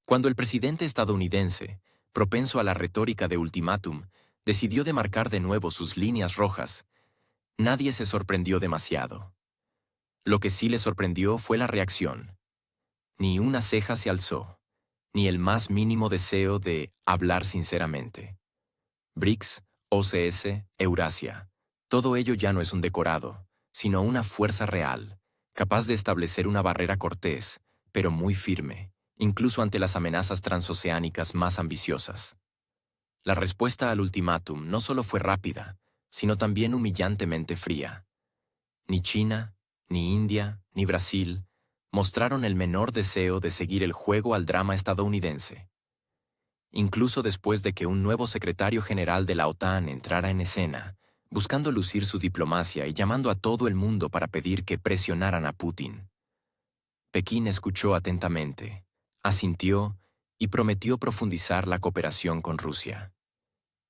Cuando el presidente estadounidense, propenso a la retórica de ultimátum, decidió demarcar de nuevo sus líneas rojas, nadie se sorprendió demasiado. Lo que sí le sorprendió fue la reacción. Ni una ceja se alzó, ni el más mínimo deseo de hablar sinceramente. BRICS, OCS, Eurasia. Todo ello ya no es un decorado, sino una fuerza real, capaz de establecer una barrera cortés, pero muy firme, incluso ante las amenazas transoceánicas más ambiciosas. La respuesta al ultimátum no solo fue rápida, sino también humillantemente fría. Ni China, ni India, ni Brasil mostraron el menor deseo de seguir el juego al drama estadounidense. Incluso después de que un nuevo secretario general de la OTAN entrara en escena, buscando lucir su diplomacia y llamando a todo el mundo para pedir que presionaran a Putin. Pekín escuchó atentamente, asintió y prometió profundizar la cooperación con Rusia.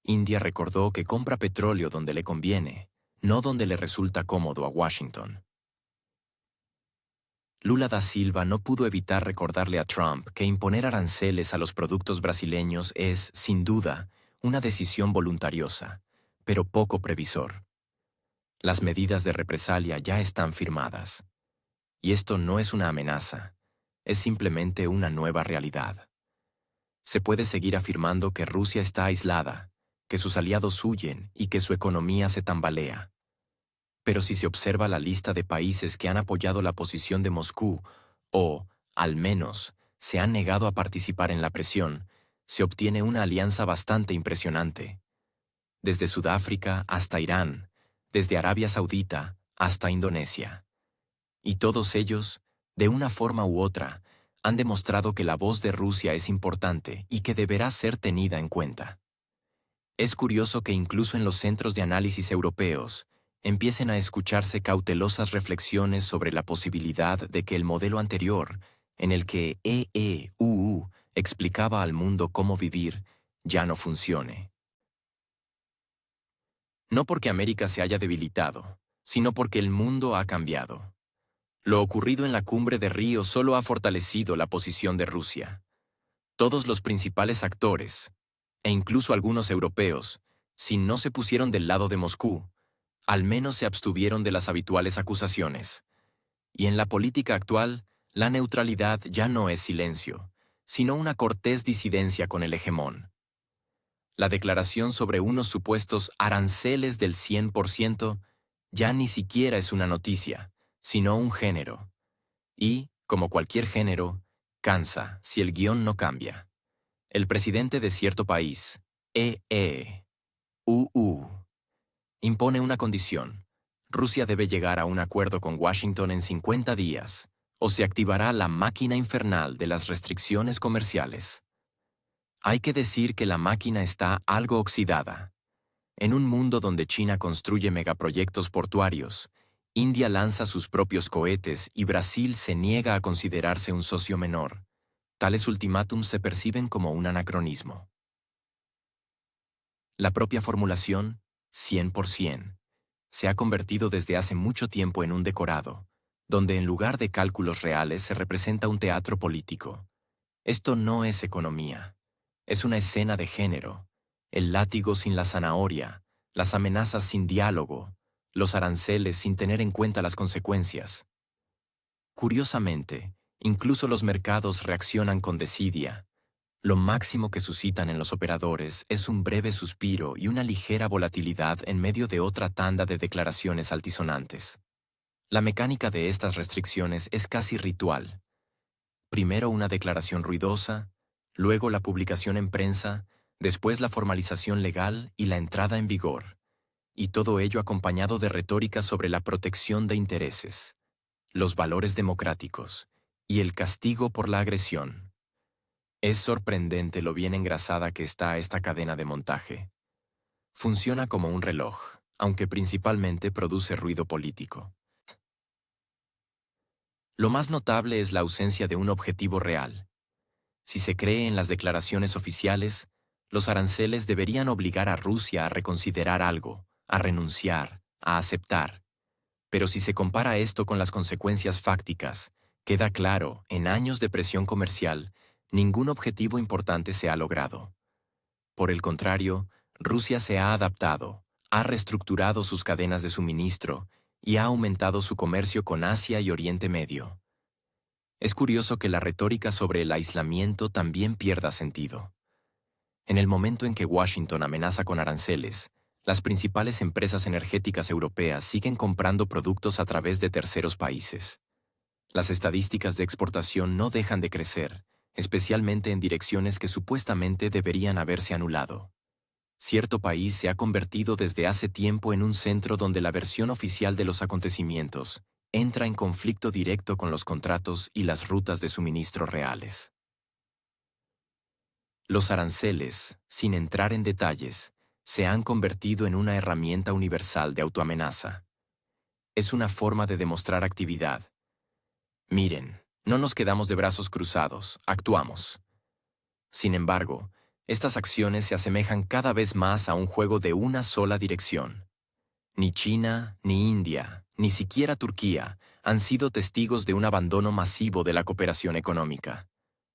India recordó que compra petróleo donde le conviene, no donde le resulta cómodo a Washington. Lula da Silva no pudo evitar recordarle a Trump que imponer aranceles a los productos brasileños es, sin duda, una decisión voluntariosa, pero poco previsor. Las medidas de represalia ya están firmadas. Y esto no es una amenaza, es simplemente una nueva realidad. Se puede seguir afirmando que Rusia está aislada, que sus aliados huyen y que su economía se tambalea. Pero si se observa la lista de países que han apoyado la posición de Moscú, o, al menos, se han negado a participar en la presión, se obtiene una alianza bastante impresionante. Desde Sudáfrica hasta Irán, desde Arabia Saudita hasta Indonesia. Y todos ellos, de una forma u otra, han demostrado que la voz de Rusia es importante y que deberá ser tenida en cuenta. Es curioso que incluso en los centros de análisis europeos, empiecen a escucharse cautelosas reflexiones sobre la posibilidad de que el modelo anterior, en el que EEUU explicaba al mundo cómo vivir, ya no funcione. No porque América se haya debilitado, sino porque el mundo ha cambiado. Lo ocurrido en la cumbre de Río solo ha fortalecido la posición de Rusia. Todos los principales actores, e incluso algunos europeos, si no se pusieron del lado de Moscú, al menos se abstuvieron de las habituales acusaciones. Y en la política actual, la neutralidad ya no es silencio, sino una cortés disidencia con el hegemón. La declaración sobre unos supuestos aranceles del 100% ya ni siquiera es una noticia, sino un género. Y, como cualquier género, cansa si el guión no cambia. El presidente de cierto país, impone una condición. Rusia debe llegar a un acuerdo con Washington en 50 días, o se activará la máquina infernal de las restricciones comerciales. Hay que decir que la máquina está algo oxidada. En un mundo donde China construye megaproyectos portuarios, India lanza sus propios cohetes y Brasil se niega a considerarse un socio menor. Tales ultimátums se perciben como un anacronismo. La propia formulación, 100%, se ha convertido desde hace mucho tiempo en un decorado, donde en lugar de cálculos reales se representa un teatro político. Esto no es economía, es una escena de género, el látigo sin la zanahoria, las amenazas sin diálogo, los aranceles sin tener en cuenta las consecuencias. Curiosamente, incluso los mercados reaccionan con desidia. Lo máximo que suscitan en los operadores es un breve suspiro y una ligera volatilidad en medio de otra tanda de declaraciones altisonantes. La mecánica de estas restricciones es casi ritual. Primero una declaración ruidosa, luego la publicación en prensa, después la formalización legal y la entrada en vigor. Y todo ello acompañado de retórica sobre la protección de intereses, los valores democráticos y el castigo por la agresión. Es sorprendente lo bien engrasada que está esta cadena de montaje. Funciona como un reloj, aunque principalmente produce ruido político. Lo más notable es la ausencia de un objetivo real. Si se cree en las declaraciones oficiales, los aranceles deberían obligar a Rusia a reconsiderar algo, a renunciar, a aceptar. Pero si se compara esto con las consecuencias fácticas, queda claro, en años de presión comercial, ningún objetivo importante se ha logrado. Por el contrario, Rusia se ha adaptado, ha reestructurado sus cadenas de suministro y ha aumentado su comercio con Asia y Oriente Medio. Es curioso que la retórica sobre el aislamiento también pierda sentido. En el momento en que Washington amenaza con aranceles, las principales empresas energéticas europeas siguen comprando productos a través de terceros países. Las estadísticas de exportación no dejan de crecer, especialmente en direcciones que supuestamente deberían haberse anulado. Cierto país se ha convertido desde hace tiempo en un centro donde la versión oficial de los acontecimientos entra en conflicto directo con los contratos y las rutas de suministro reales. Los aranceles, sin entrar en detalles, se han convertido en una herramienta universal de autoamenaza. Es una forma de demostrar actividad. Miren, no nos quedamos de brazos cruzados, actuamos. Sin embargo, estas acciones se asemejan cada vez más a un juego de una sola dirección. Ni China, ni India, ni siquiera Turquía han sido testigos de un abandono masivo de la cooperación económica.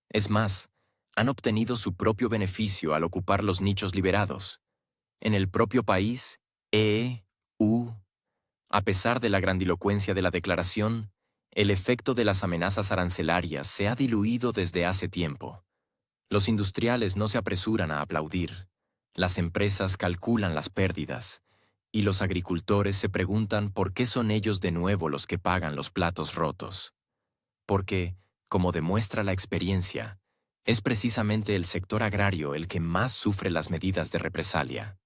Es más, han obtenido su propio beneficio al ocupar los nichos liberados. En el propio país, EU, a pesar de la grandilocuencia de la declaración, el efecto de las amenazas arancelarias se ha diluido desde hace tiempo. Los industriales no se apresuran a aplaudir, las empresas calculan las pérdidas, y los agricultores se preguntan por qué son ellos de nuevo los que pagan los platos rotos. Porque, como demuestra la experiencia, es precisamente el sector agrario el que más sufre las medidas de represalia.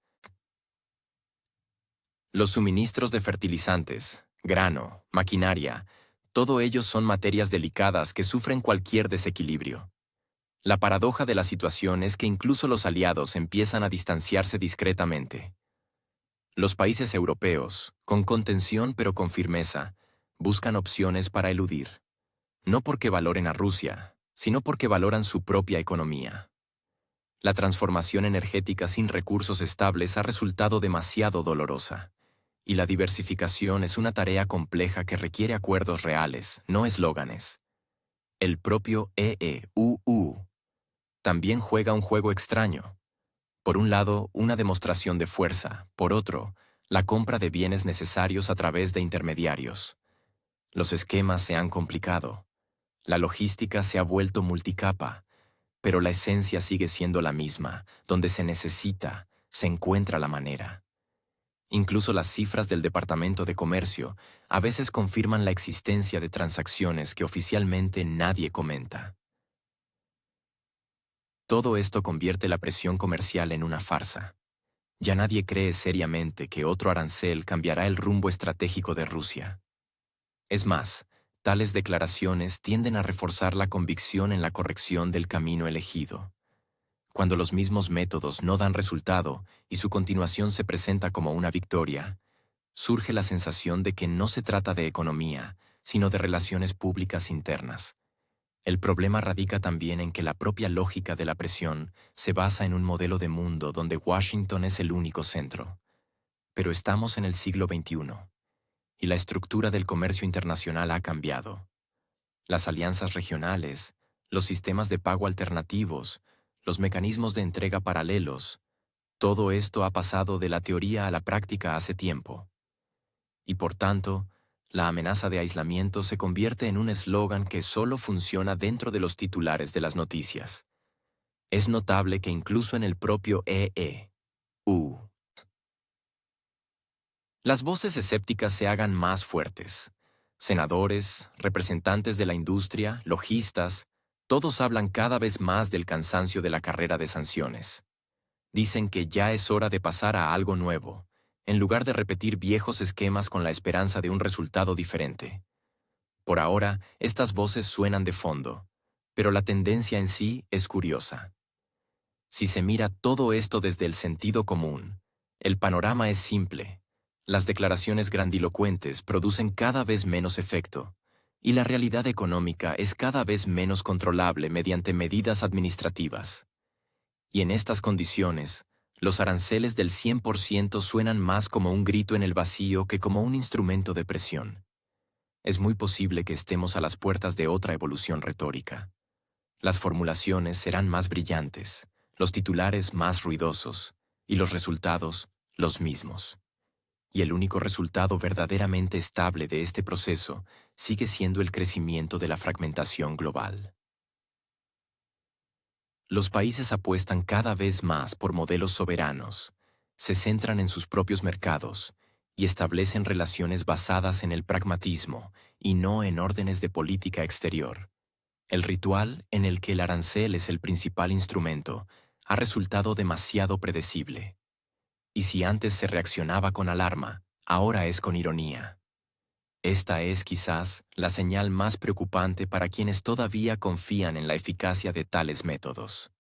Los suministros de fertilizantes, grano, maquinaria, todo ello son materias delicadas que sufren cualquier desequilibrio. La paradoja de la situación es que incluso los aliados empiezan a distanciarse discretamente. Los países europeos, con contención pero con firmeza, buscan opciones para eludir. No porque valoren a Rusia, sino porque valoran su propia economía. La transformación energética sin recursos estables ha resultado demasiado dolorosa, y la diversificación es una tarea compleja que requiere acuerdos reales, no eslóganes. El propio EEUU también juega un juego extraño. Por un lado, una demostración de fuerza, por otro, la compra de bienes necesarios a través de intermediarios. Los esquemas se han complicado. La logística se ha vuelto multicapa, pero la esencia sigue siendo la misma. Donde se necesita, se encuentra la manera. Incluso las cifras del Departamento de Comercio a veces confirman la existencia de transacciones que oficialmente nadie comenta. Todo esto convierte la presión comercial en una farsa. Ya nadie cree seriamente que otro arancel cambiará el rumbo estratégico de Rusia. Es más, tales declaraciones tienden a reforzar la convicción en la corrección del camino elegido. Cuando los mismos métodos no dan resultado y su continuación se presenta como una victoria, surge la sensación de que no se trata de economía, sino de relaciones públicas internas. El problema radica también en que la propia lógica de la presión se basa en un modelo de mundo donde Washington es el único centro. Pero estamos en el siglo XXI, y la estructura del comercio internacional ha cambiado. Las alianzas regionales, los sistemas de pago alternativos, los mecanismos de entrega paralelos, todo esto ha pasado de la teoría a la práctica hace tiempo. Y por tanto, la amenaza de aislamiento se convierte en un eslogan que solo funciona dentro de los titulares de las noticias. Es notable que incluso en el propio EEU, las voces escépticas se hagan más fuertes. Senadores, representantes de la industria, lojistas, todos hablan cada vez más del cansancio de la carrera de sanciones. Dicen que ya es hora de pasar a algo nuevo, en lugar de repetir viejos esquemas con la esperanza de un resultado diferente. Por ahora, estas voces suenan de fondo, pero la tendencia en sí es curiosa. Si se mira todo esto desde el sentido común, el panorama es simple. Las declaraciones grandilocuentes producen cada vez menos efecto, y la realidad económica es cada vez menos controlable mediante medidas administrativas. Y en estas condiciones, los aranceles del 100% suenan más como un grito en el vacío que como un instrumento de presión. Es muy posible que estemos a las puertas de otra evolución retórica. Las formulaciones serán más brillantes, los titulares más ruidosos, y los resultados los mismos. Y el único resultado verdaderamente estable de este proceso sigue siendo el crecimiento de la fragmentación global. Los países apuestan cada vez más por modelos soberanos, se centran en sus propios mercados y establecen relaciones basadas en el pragmatismo y no en órdenes de política exterior. El ritual en el que el arancel es el principal instrumento ha resultado demasiado predecible. Y si antes se reaccionaba con alarma, ahora es con ironía. Esta es quizás la señal más preocupante para quienes todavía confían en la eficacia de tales métodos.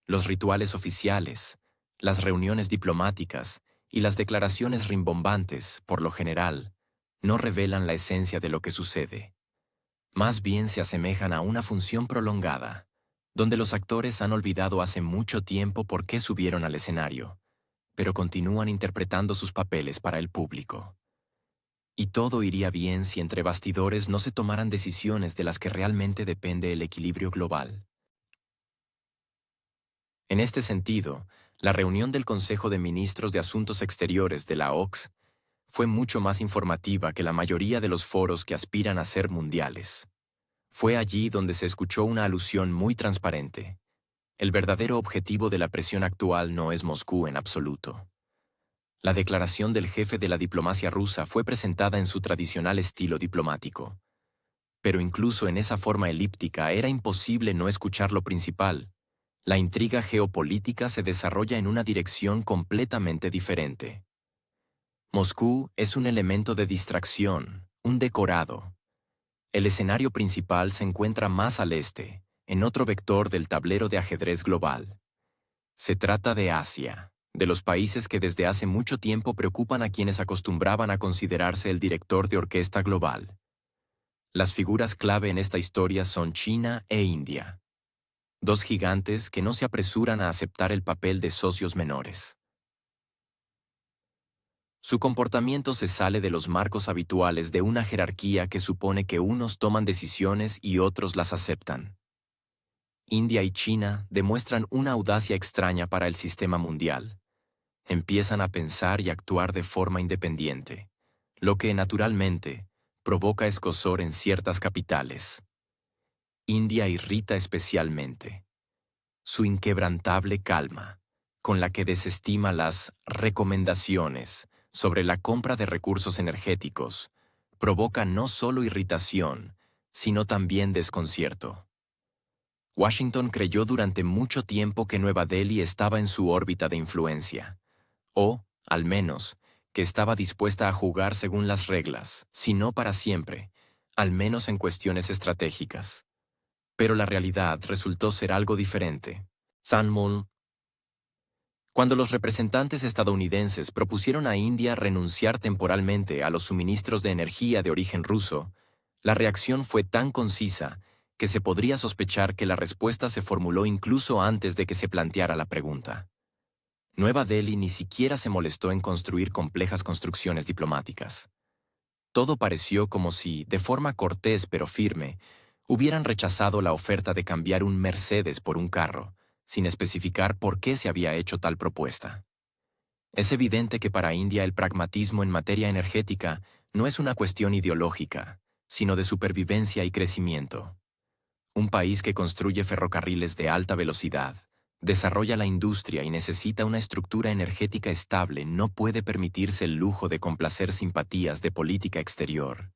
Los rituales oficiales, las reuniones diplomáticas y las declaraciones rimbombantes, por lo general, no revelan la esencia de lo que sucede. Más bien se asemejan a una función prolongada, donde los actores han olvidado hace mucho tiempo por qué subieron al escenario, pero continúan interpretando sus papeles para el público. Y todo iría bien si entre bastidores no se tomaran decisiones de las que realmente depende el equilibrio global. En este sentido, la reunión del Consejo de Ministros de Asuntos Exteriores de la OCS fue mucho más informativa que la mayoría de los foros que aspiran a ser mundiales. Fue allí donde se escuchó una alusión muy transparente. El verdadero objetivo de la presión actual no es Moscú en absoluto. La declaración del jefe de la diplomacia rusa fue presentada en su tradicional estilo diplomático. Pero incluso en esa forma elíptica era imposible no escuchar lo principal. La intriga geopolítica se desarrolla en una dirección completamente diferente. Moscú es un elemento de distracción, un decorado. El escenario principal se encuentra más al este, en otro vector del tablero de ajedrez global. Se trata de Asia, de los países que desde hace mucho tiempo preocupan a quienes acostumbraban a considerarse el director de orquesta global. Las figuras clave en esta historia son China e India, dos gigantes que no se apresuran a aceptar el papel de socios menores. Su comportamiento se sale de los marcos habituales de una jerarquía que supone que unos toman decisiones y otros las aceptan. India y China demuestran una audacia extraña para el sistema mundial. Empiezan a pensar y actuar de forma independiente, lo que, naturalmente, provoca escozor en ciertas capitales. India irrita especialmente. Su inquebrantable calma, con la que desestima las recomendaciones sobre la compra de recursos energéticos, provoca no solo irritación, sino también desconcierto. Washington creyó durante mucho tiempo que Nueva Delhi estaba en su órbita de influencia, o, al menos, que estaba dispuesta a jugar según las reglas, si no para siempre, al menos en cuestiones estratégicas. Pero la realidad resultó ser algo diferente. Cuando los representantes estadounidenses propusieron a India renunciar temporalmente a los suministros de energía de origen ruso, la reacción fue tan concisa que se podría sospechar que la respuesta se formuló incluso antes de que se planteara la pregunta. Nueva Delhi ni siquiera se molestó en construir complejas construcciones diplomáticas. Todo pareció como si, de forma cortés pero firme, hubieran rechazado la oferta de cambiar un Mercedes por un carro, sin especificar por qué se había hecho tal propuesta. Es evidente que para India el pragmatismo en materia energética no es una cuestión ideológica, sino de supervivencia y crecimiento. Un país que construye ferrocarriles de alta velocidad, desarrolla la industria y necesita una estructura energética estable no puede permitirse el lujo de complacer simpatías de política exterior,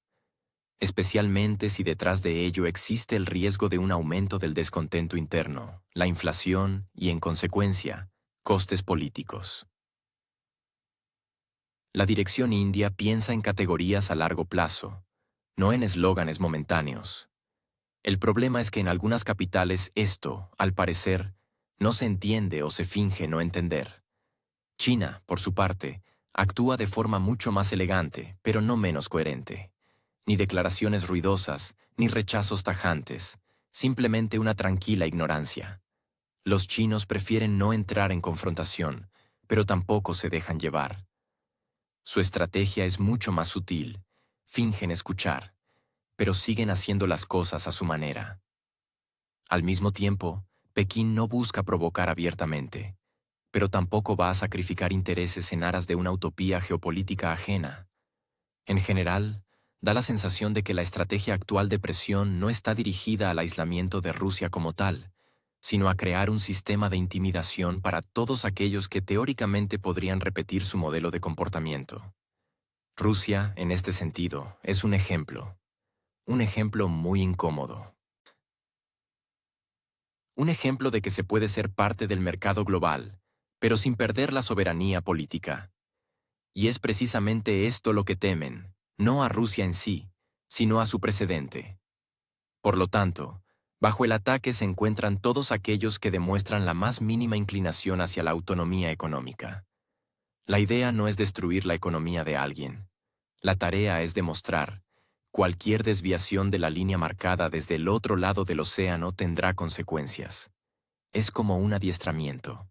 especialmente si detrás de ello existe el riesgo de un aumento del descontento interno, la inflación y, en consecuencia, costes políticos. La dirección india piensa en categorías a largo plazo, no en eslóganes momentáneos. El problema es que en algunas capitales esto, al parecer, no se entiende o se finge no entender. China, por su parte, actúa de forma mucho más elegante, pero no menos coherente. Ni declaraciones ruidosas, ni rechazos tajantes, simplemente una tranquila ignorancia. Los chinos prefieren no entrar en confrontación, pero tampoco se dejan llevar. Su estrategia es mucho más sutil, fingen escuchar, pero siguen haciendo las cosas a su manera. Al mismo tiempo, Pekín no busca provocar abiertamente, pero tampoco va a sacrificar intereses en aras de una utopía geopolítica ajena. En general, da la sensación de que la estrategia actual de presión no está dirigida al aislamiento de Rusia como tal, sino a crear un sistema de intimidación para todos aquellos que teóricamente podrían repetir su modelo de comportamiento. Rusia, en este sentido, es un ejemplo muy incómodo. Un ejemplo de que se puede ser parte del mercado global, pero sin perder la soberanía política. Y es precisamente esto lo que temen, no a Rusia en sí, sino a su precedente. Por lo tanto, bajo el ataque se encuentran todos aquellos que demuestran la más mínima inclinación hacia la autonomía económica. La idea no es destruir la economía de alguien. La tarea es demostrar, cualquier desviación de la línea marcada desde el otro lado del océano tendrá consecuencias. Es como un adiestramiento.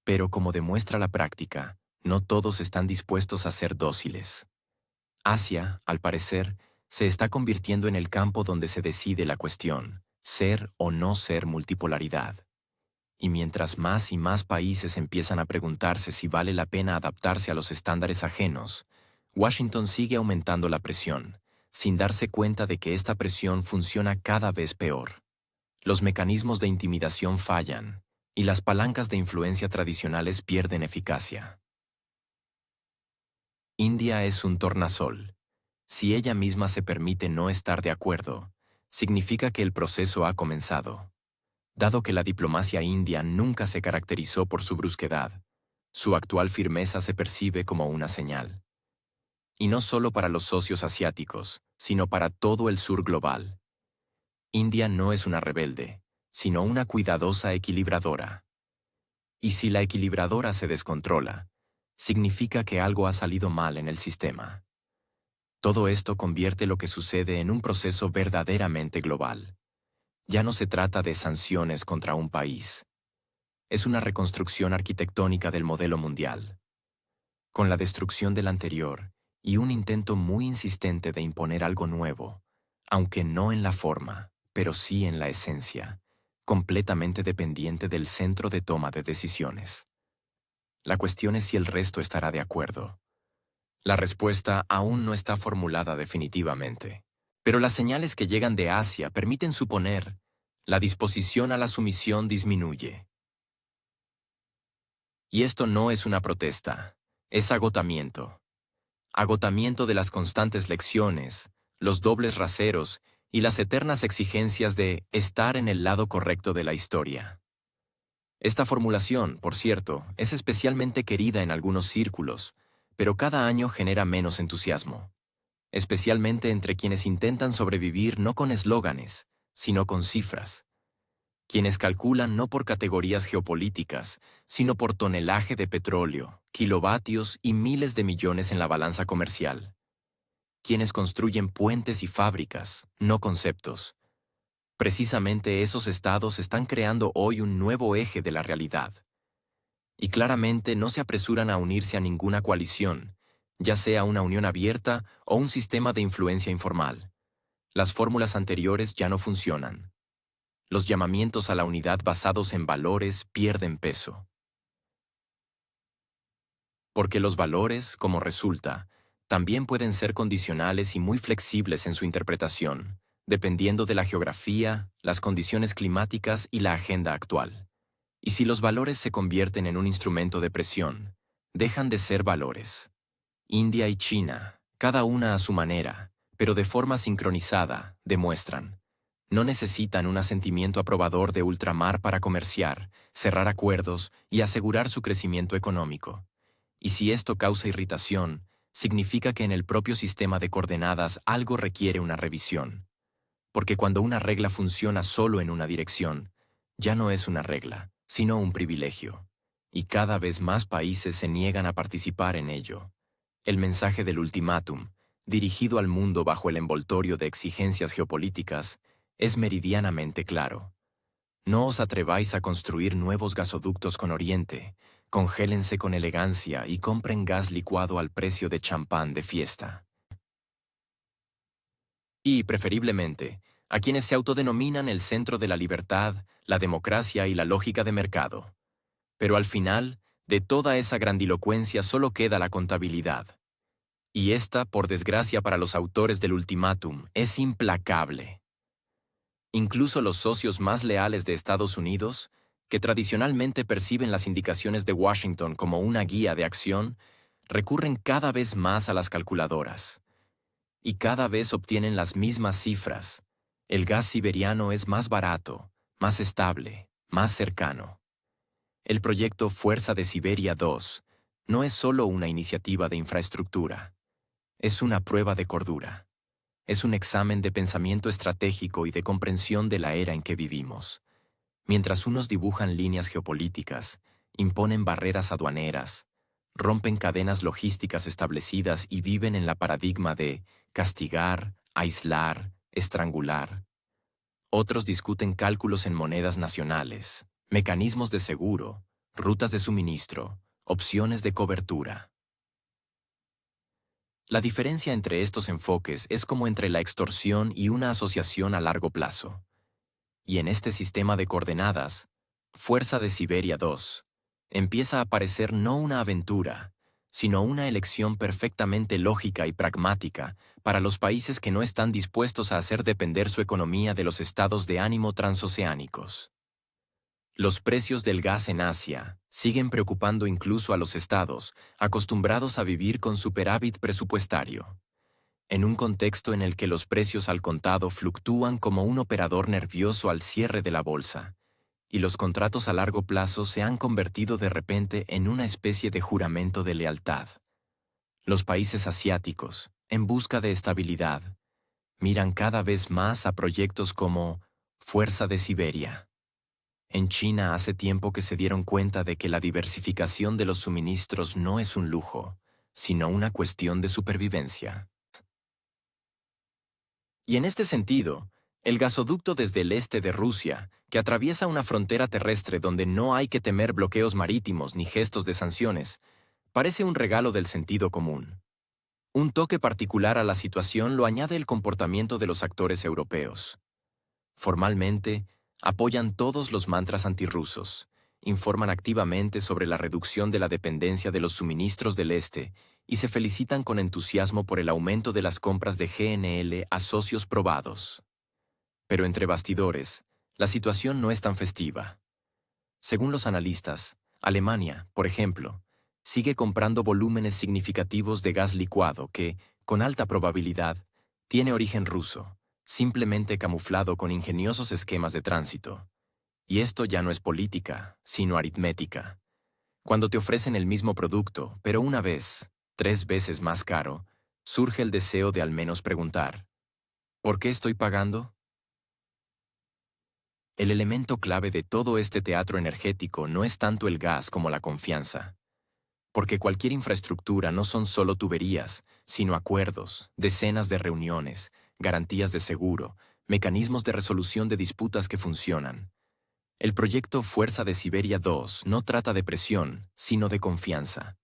Pero como demuestra la práctica, no todos están dispuestos a ser dóciles. Asia, al parecer, se está convirtiendo en el campo donde se decide la cuestión, ser o no ser multipolaridad. Y mientras más y más países empiezan a preguntarse si vale la pena adaptarse a los estándares ajenos, Washington sigue aumentando la presión, sin darse cuenta de que esta presión funciona cada vez peor. Los mecanismos de intimidación fallan, y las palancas de influencia tradicionales pierden eficacia. India es un tornasol. Si ella misma se permite no estar de acuerdo, significa que el proceso ha comenzado. Dado que la diplomacia india nunca se caracterizó por su brusquedad, su actual firmeza se percibe como una señal. Y no solo para los socios asiáticos, sino para todo el sur global. India no es una rebelde, sino una cuidadosa equilibradora. Y si la equilibradora se descontrola, significa que algo ha salido mal en el sistema. Todo esto convierte lo que sucede en un proceso verdaderamente global. Ya no se trata de sanciones contra un país. Es una reconstrucción arquitectónica del modelo mundial. Con la destrucción del anterior y un intento muy insistente de imponer algo nuevo, aunque no en la forma, pero sí en la esencia, completamente dependiente del centro de toma de decisiones. La cuestión es si el resto estará de acuerdo. La respuesta aún no está formulada definitivamente, pero las señales que llegan de Asia permiten suponer la disposición a la sumisión disminuye. Y esto no es una protesta, es agotamiento. Agotamiento de las constantes lecciones, los dobles raseros y las eternas exigencias de estar en el lado correcto de la historia. Esta formulación, por cierto, es especialmente querida en algunos círculos, pero cada año genera menos entusiasmo, especialmente entre quienes intentan sobrevivir no con eslóganes, sino con cifras, quienes calculan no por categorías geopolíticas, sino por tonelaje de petróleo, kilovatios y miles de millones en la balanza comercial, quienes construyen puentes y fábricas, no conceptos. Precisamente esos estados están creando hoy un nuevo eje de la realidad. Y claramente no se apresuran a unirse a ninguna coalición, ya sea una unión abierta o un sistema de influencia informal. Las fórmulas anteriores ya no funcionan. Los llamamientos a la unidad basados en valores pierden peso. Porque los valores, como resulta, también pueden ser condicionales y muy flexibles en su interpretación, dependiendo de la geografía, las condiciones climáticas y la agenda actual. Y si los valores se convierten en un instrumento de presión, dejan de ser valores. India y China, cada una a su manera, pero de forma sincronizada, demuestran. No necesitan un asentimiento aprobador de ultramar para comerciar, cerrar acuerdos y asegurar su crecimiento económico. Y si esto causa irritación, significa que en el propio sistema de coordenadas algo requiere una revisión. Porque cuando una regla funciona solo en una dirección, ya no es una regla, sino un privilegio. Y cada vez más países se niegan a participar en ello. El mensaje del ultimátum, dirigido al mundo bajo el envoltorio de exigencias geopolíticas, es meridianamente claro. No os atreváis a construir nuevos gasoductos con Oriente, congélense con elegancia y compren gas licuado al precio de champán de fiesta. Y, preferiblemente, a quienes se autodenominan el centro de la libertad, la democracia y la lógica de mercado. Pero al final, de toda esa grandilocuencia solo queda la contabilidad. Y esta, por desgracia para los autores del ultimátum, es implacable. Incluso los socios más leales de Estados Unidos, que tradicionalmente perciben las indicaciones de Washington como una guía de acción, recurren cada vez más a las calculadoras. Y cada vez obtienen las mismas cifras. El gas siberiano es más barato, más estable, más cercano. El proyecto Fuerza de Siberia 2 no es solo una iniciativa de infraestructura. Es una prueba de cordura. Es un examen de pensamiento estratégico y de comprensión de la era en que vivimos. Mientras unos dibujan líneas geopolíticas, imponen barreras aduaneras, rompen cadenas logísticas establecidas y viven en la paradigma de castigar, aislar, estrangular. Otros discuten cálculos en monedas nacionales, mecanismos de seguro, rutas de suministro, opciones de cobertura. La diferencia entre estos enfoques es como entre la extorsión y una asociación a largo plazo. Y en este sistema de coordenadas, Fuerza de Siberia 2, empieza a parecer no una aventura, sino una elección perfectamente lógica y pragmática para los países que no están dispuestos a hacer depender su economía de los estados de ánimo transoceánicos. Los precios del gas en Asia siguen preocupando incluso a los estados acostumbrados a vivir con superávit presupuestario. En un contexto en el que los precios al contado fluctúan como un operador nervioso al cierre de la bolsa, y los contratos a largo plazo se han convertido de repente en una especie de juramento de lealtad. Los países asiáticos, en busca de estabilidad, miran cada vez más a proyectos como Fuerza de Siberia. En China hace tiempo que se dieron cuenta de que la diversificación de los suministros no es un lujo, sino una cuestión de supervivencia. Y en este sentido, el gasoducto desde el este de Rusia, que atraviesa una frontera terrestre donde no hay que temer bloqueos marítimos ni gestos de sanciones, parece un regalo del sentido común. Un toque particular a la situación lo añade el comportamiento de los actores europeos. Formalmente, apoyan todos los mantras antirrusos, informan activamente sobre la reducción de la dependencia de los suministros del este y se felicitan con entusiasmo por el aumento de las compras de GNL a socios probados. Pero entre bastidores, la situación no es tan festiva. Según los analistas, Alemania, por ejemplo, sigue comprando volúmenes significativos de gas licuado que, con alta probabilidad, tiene origen ruso, simplemente camuflado con ingeniosos esquemas de tránsito. Y esto ya no es política, sino aritmética. Cuando te ofrecen el mismo producto, pero una vez, 3 veces más caro, surge el deseo de al menos preguntar, ¿por qué estoy pagando? El elemento clave de todo este teatro energético no es tanto el gas como la confianza. Porque cualquier infraestructura no son solo tuberías, sino acuerdos, decenas de reuniones, garantías de seguro, mecanismos de resolución de disputas que funcionan. El proyecto Fuerza de Siberia 2 no trata de presión, sino de confianza.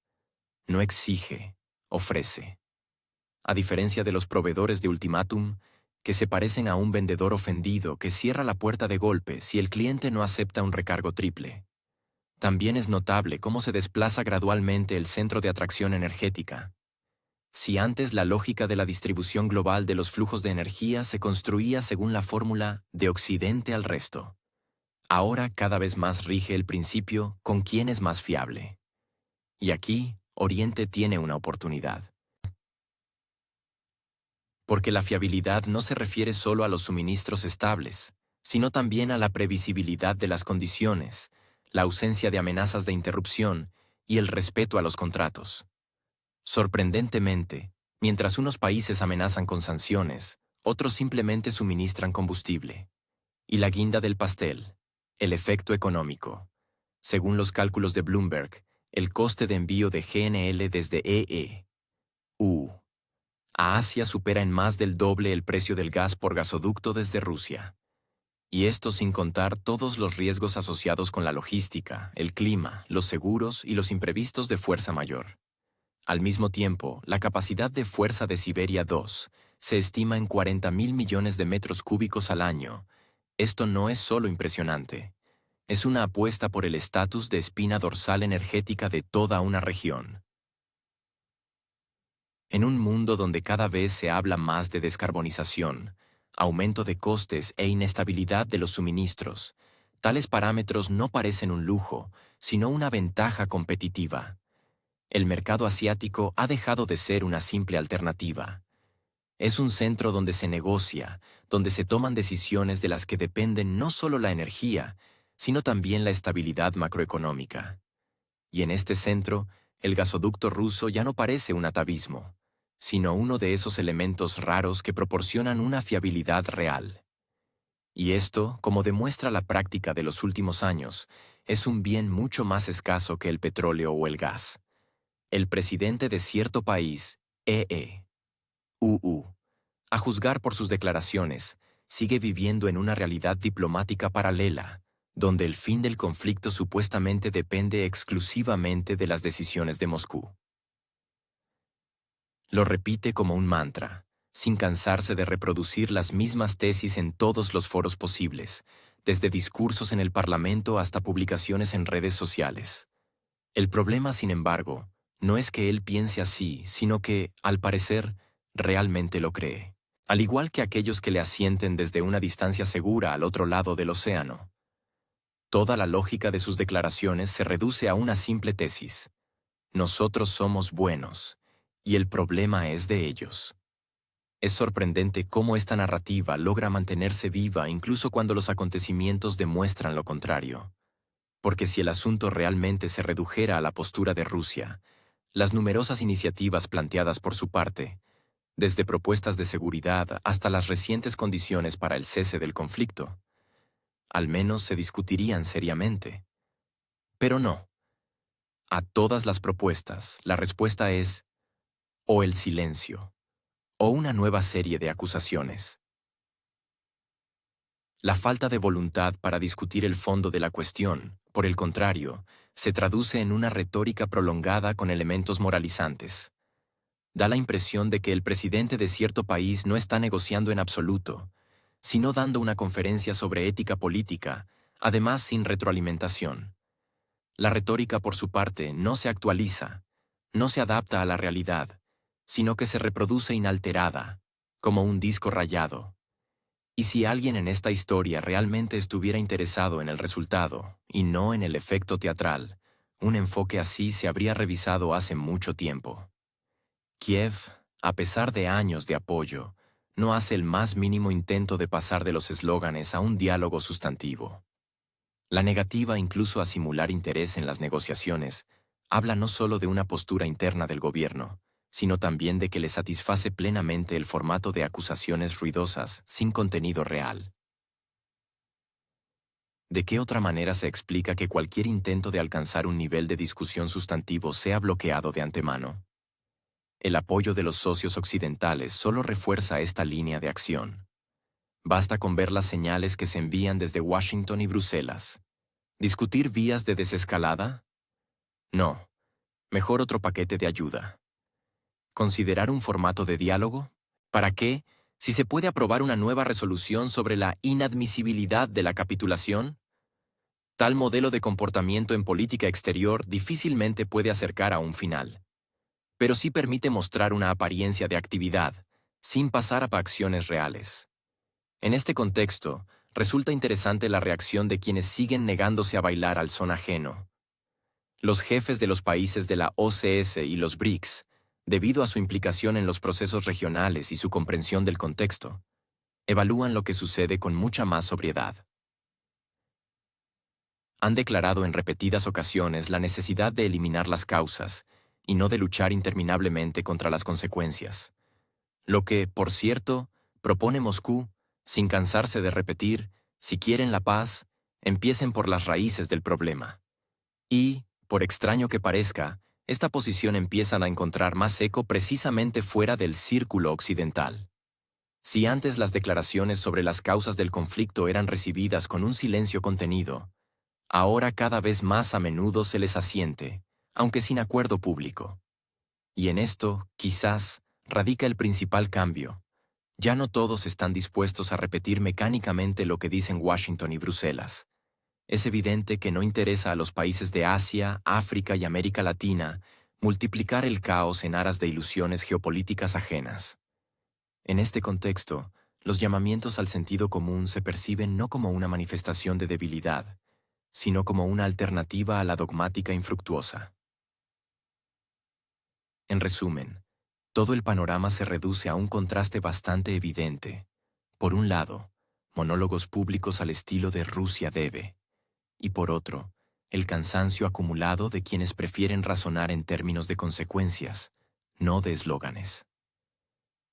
No exige, ofrece. A diferencia de los proveedores de ultimátum, que se parecen a un vendedor ofendido que cierra la puerta de golpe si el cliente no acepta un recargo triple. También es notable cómo se desplaza gradualmente el centro de atracción energética. Si antes la lógica de la distribución global de los flujos de energía se construía según la fórmula de Occidente al resto, ahora cada vez más rige el principio con quién es más fiable. Y aquí, Oriente tiene una oportunidad. Porque la fiabilidad no se refiere solo a los suministros estables, sino también a la previsibilidad de las condiciones, la ausencia de amenazas de interrupción y el respeto a los contratos. Sorprendentemente, mientras unos países amenazan con sanciones, otros simplemente suministran combustible. Y la guinda del pastel, el efecto económico. Según los cálculos de Bloomberg, el coste de envío de GNL desde EU a Asia supera en más del doble el precio del gas por gasoducto desde Rusia. Y esto sin contar todos los riesgos asociados con la logística, el clima, los seguros y los imprevistos de fuerza mayor. Al mismo tiempo, la capacidad de Fuerza de Siberia 2 se estima en 40.000 millones de metros cúbicos al año. Esto no es solo impresionante. Es una apuesta por el estatus de espina dorsal energética de toda una región. En un mundo donde cada vez se habla más de descarbonización, aumento de costes e inestabilidad de los suministros, tales parámetros no parecen un lujo, sino una ventaja competitiva. El mercado asiático ha dejado de ser una simple alternativa. Es un centro donde se negocia, donde se toman decisiones de las que dependen no solo la energía, sino también la estabilidad macroeconómica. Y en este centro, el gasoducto ruso ya no parece un atavismo, sino uno de esos elementos raros que proporcionan una fiabilidad real. Y esto, como demuestra la práctica de los últimos años, es un bien mucho más escaso que el petróleo o el gas. El presidente de cierto país, UU, a juzgar por sus declaraciones, sigue viviendo en una realidad diplomática paralela, donde el fin del conflicto supuestamente depende exclusivamente de las decisiones de Moscú. Lo repite como un mantra, sin cansarse de reproducir las mismas tesis en todos los foros posibles, desde discursos en el Parlamento hasta publicaciones en redes sociales. El problema, sin embargo, no es que él piense así, sino que, al parecer, realmente lo cree. Al igual que aquellos que le asienten desde una distancia segura al otro lado del océano. Toda la lógica de sus declaraciones se reduce a una simple tesis. Nosotros somos buenos, y el problema es de ellos. Es sorprendente cómo esta narrativa logra mantenerse viva incluso cuando los acontecimientos demuestran lo contrario. Porque si el asunto realmente se redujera a la postura de Rusia, las numerosas iniciativas planteadas por su parte, desde propuestas de seguridad hasta las recientes condiciones para el cese del conflicto, al menos se discutirían seriamente. Pero no. A todas las propuestas, la respuesta es o el silencio, o una nueva serie de acusaciones. La falta de voluntad para discutir el fondo de la cuestión, por el contrario, se traduce en una retórica prolongada con elementos moralizantes. Da la impresión de que el presidente de cierto país no está negociando en absoluto, sino dando una conferencia sobre ética política, además sin retroalimentación. La retórica, por su parte, no se actualiza, no se adapta a la realidad, sino que se reproduce inalterada, como un disco rayado. Y si alguien en esta historia realmente estuviera interesado en el resultado, y no en el efecto teatral, un enfoque así se habría revisado hace mucho tiempo. Kiev, a pesar de años de apoyo, no hace el más mínimo intento de pasar de los eslóganes a un diálogo sustantivo. La negativa incluso a simular interés en las negociaciones habla no solo de una postura interna del gobierno, sino también de que le satisface plenamente el formato de acusaciones ruidosas sin contenido real. ¿De qué otra manera se explica que cualquier intento de alcanzar un nivel de discusión sustantivo sea bloqueado de antemano? El apoyo de los socios occidentales solo refuerza esta línea de acción. Basta con ver las señales que se envían desde Washington y Bruselas. ¿Discutir vías de desescalada? No. Mejor otro paquete de ayuda. ¿Considerar un formato de diálogo? ¿Para qué, si se puede aprobar una nueva resolución sobre la inadmisibilidad de la capitulación? Tal modelo de comportamiento en política exterior difícilmente puede acercar a un final, pero sí permite mostrar una apariencia de actividad, sin pasar a acciones reales. En este contexto, resulta interesante la reacción de quienes siguen negándose a bailar al son ajeno. Los jefes de los países de la OCS y los BRICS, debido a su implicación en los procesos regionales y su comprensión del contexto, evalúan lo que sucede con mucha más sobriedad. Han declarado en repetidas ocasiones la necesidad de eliminar las causas y no de luchar interminablemente contra las consecuencias. Lo que, por cierto, propone Moscú, sin cansarse de repetir, si quieren la paz, empiecen por las raíces del problema. Y, por extraño que parezca, esta posición empiezan a encontrar más eco precisamente fuera del círculo occidental. Si antes las declaraciones sobre las causas del conflicto eran recibidas con un silencio contenido, ahora cada vez más a menudo se les asiente, aunque sin acuerdo público. Y en esto, quizás, radica el principal cambio, Ya no todos están dispuestos a repetir mecánicamente lo que dicen Washington y Bruselas. Es evidente que no interesa a los países de Asia, África y América Latina multiplicar el caos en aras de ilusiones geopolíticas ajenas. En este contexto, los llamamientos al sentido común se perciben no como una manifestación de debilidad, sino como una alternativa a la dogmática infructuosa. En resumen, todo el panorama se reduce a un contraste bastante evidente. Por un lado, monólogos públicos al estilo de Rusia debe, y por otro, el cansancio acumulado de quienes prefieren razonar en términos de consecuencias, no de eslóganes.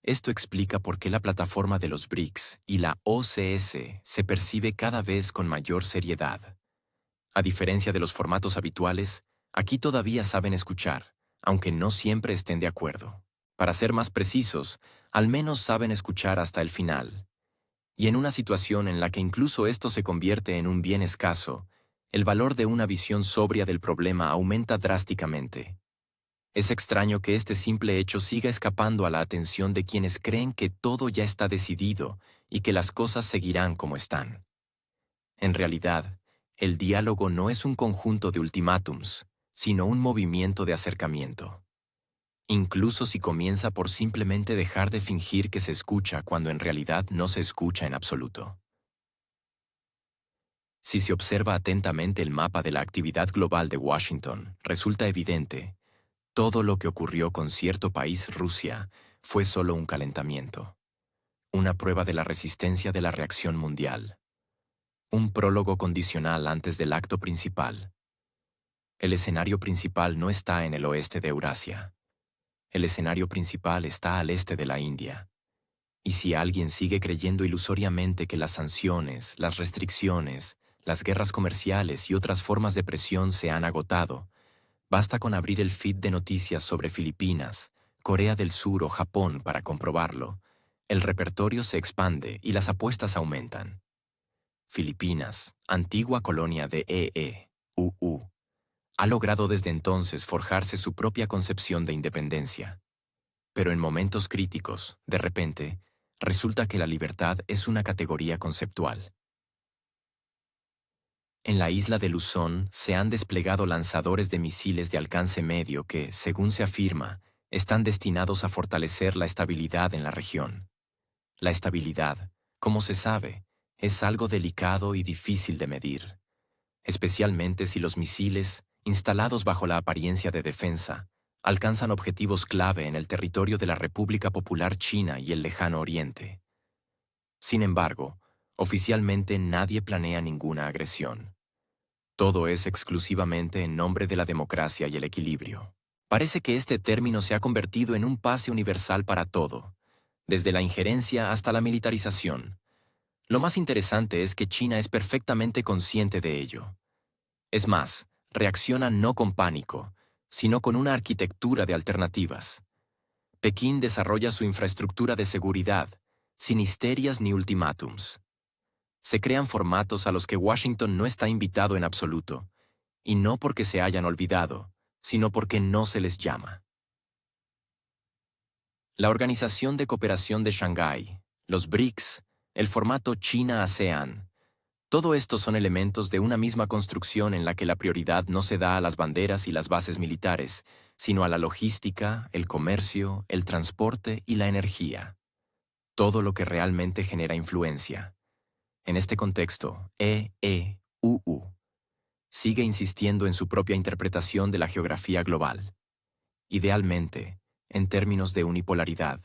Esto explica por qué la plataforma de los BRICS y la OCS se percibe cada vez con mayor seriedad. A diferencia de los formatos habituales, aquí todavía saben escuchar, aunque no siempre estén de acuerdo. Para ser más precisos, al menos saben escuchar hasta el final. Y en una situación en la que incluso esto se convierte en un bien escaso, el valor de una visión sobria del problema aumenta drásticamente. Es extraño que este simple hecho siga escapando a la atención de quienes creen que todo ya está decidido y que las cosas seguirán como están. En realidad, el diálogo no es un conjunto de ultimátums, sino un movimiento de acercamiento. Incluso si comienza por simplemente dejar de fingir que se escucha cuando en realidad no se escucha en absoluto. Si se observa atentamente el mapa de la actividad global de Washington, resulta evidente, todo lo que ocurrió con cierto país, Rusia, fue solo un calentamiento. Una prueba de la resistencia de la reacción mundial. Un prólogo condicional antes del acto principal. El escenario principal no está en el oeste de Eurasia. El escenario principal está al este de la India. Y si alguien sigue creyendo ilusoriamente que las sanciones, las restricciones, las guerras comerciales y otras formas de presión se han agotado, basta con abrir el feed de noticias sobre Filipinas, Corea del Sur o Japón para comprobarlo. El repertorio se expande y las apuestas aumentan. Filipinas, antigua colonia de EE.UU, ha logrado desde entonces forjarse su propia concepción de independencia. Pero en momentos críticos, de repente, resulta que la libertad es una categoría conceptual. En la isla de Luzón se han desplegado lanzadores de misiles de alcance medio que, según se afirma, están destinados a fortalecer la estabilidad en la región. La estabilidad, como se sabe, es algo delicado y difícil de medir, especialmente si los misiles, instalados bajo la apariencia de defensa, alcanzan objetivos clave en el territorio de la República Popular China y el Lejano Oriente. Sin embargo, oficialmente nadie planea ninguna agresión. Todo es exclusivamente en nombre de la democracia y el equilibrio. Parece que este término se ha convertido en un pase universal para todo, desde la injerencia hasta la militarización. Lo más interesante es que China es perfectamente consciente de ello. Es más, reacciona no con pánico, sino con una arquitectura de alternativas. Pekín desarrolla su infraestructura de seguridad, sin histerias ni ultimátums. Se crean formatos a los que Washington no está invitado en absoluto, y no porque se hayan olvidado, sino porque no se les llama. La Organización de Cooperación de Shanghái, los BRICS, el formato China-ASEAN, todo esto son elementos de una misma construcción en la que la prioridad no se da a las banderas y las bases militares, sino a la logística, el comercio, el transporte y la energía. Todo lo que realmente genera influencia. En este contexto, EEUU sigue insistiendo en su propia interpretación de la geografía global. Idealmente, en términos de unipolaridad.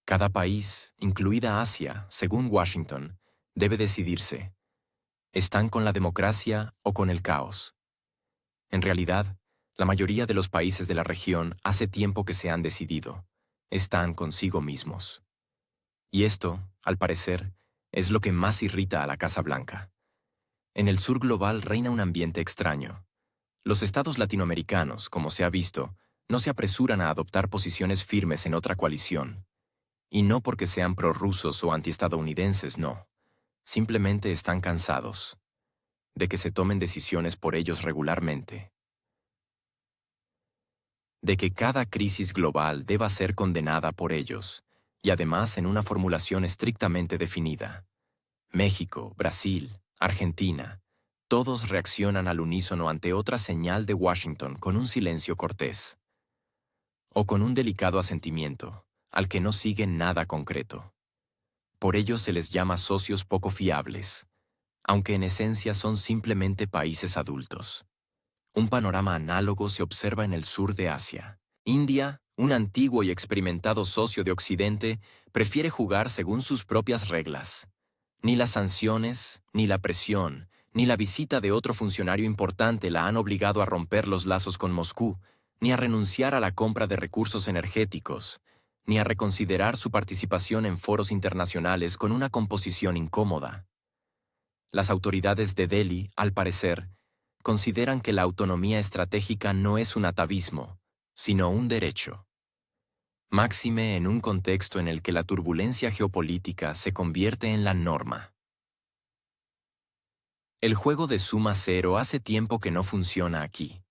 Cada país, incluida Asia, según Washington, debe decidirse. ¿Están con la democracia o con el caos? En realidad, la mayoría de los países de la región hace tiempo que se han decidido. Están consigo mismos. Y esto, al parecer, es lo que más irrita a la Casa Blanca. En el sur global reina un ambiente extraño. Los estados latinoamericanos, como se ha visto, no se apresuran a adoptar posiciones firmes en otra coalición. Y no porque sean prorrusos o antiestadounidenses, no. Simplemente están cansados de que se tomen decisiones por ellos regularmente. De que cada crisis global deba ser condenada por ellos, y además en una formulación estrictamente definida. México, Brasil, Argentina, todos reaccionan al unísono ante otra señal de Washington con un silencio cortés, o con un delicado asentimiento, al que no sigue nada concreto. Por ello se les llama socios poco fiables, aunque en esencia son simplemente países adultos. Un panorama análogo se observa en el sur de Asia. India, un antiguo y experimentado socio de Occidente, prefiere jugar según sus propias reglas. Ni las sanciones, ni la presión, ni la visita de otro funcionario importante la han obligado a romper los lazos con Moscú, ni a renunciar a la compra de recursos energéticos, ni a reconsiderar su participación en foros internacionales con una composición incómoda. Las autoridades de Delhi, al parecer, consideran que la autonomía estratégica no es un atavismo, sino un derecho. Máxime en un contexto en el que la turbulencia geopolítica se convierte en la norma. El juego de suma cero hace tiempo que no funciona aquí,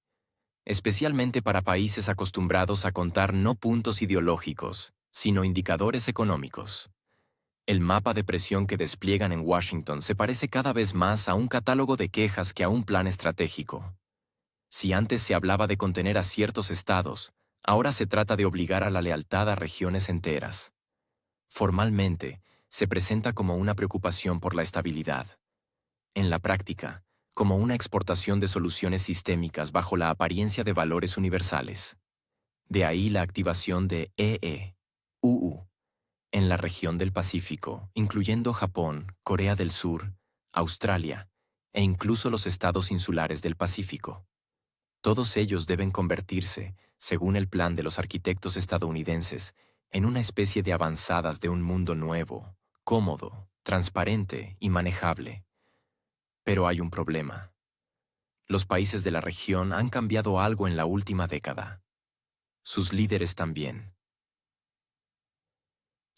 especialmente para países acostumbrados a contar no puntos ideológicos, sino indicadores económicos. El mapa de presión que despliegan en Washington se parece cada vez más a un catálogo de quejas que a un plan estratégico. Si antes se hablaba de contener a ciertos estados, ahora se trata de obligar a la lealtad a regiones enteras. Formalmente, se presenta como una preocupación por la estabilidad. En la práctica, como una exportación de soluciones sistémicas bajo la apariencia de valores universales. De ahí la activación de EE-UU en la región del Pacífico, incluyendo Japón, Corea del Sur, Australia e incluso los estados insulares del Pacífico. Todos ellos deben convertirse, según el plan de los arquitectos estadounidenses, en una especie de avanzadas de un mundo nuevo, cómodo, transparente y manejable. Pero hay un problema. Los países de la región han cambiado algo en la última década. Sus líderes también.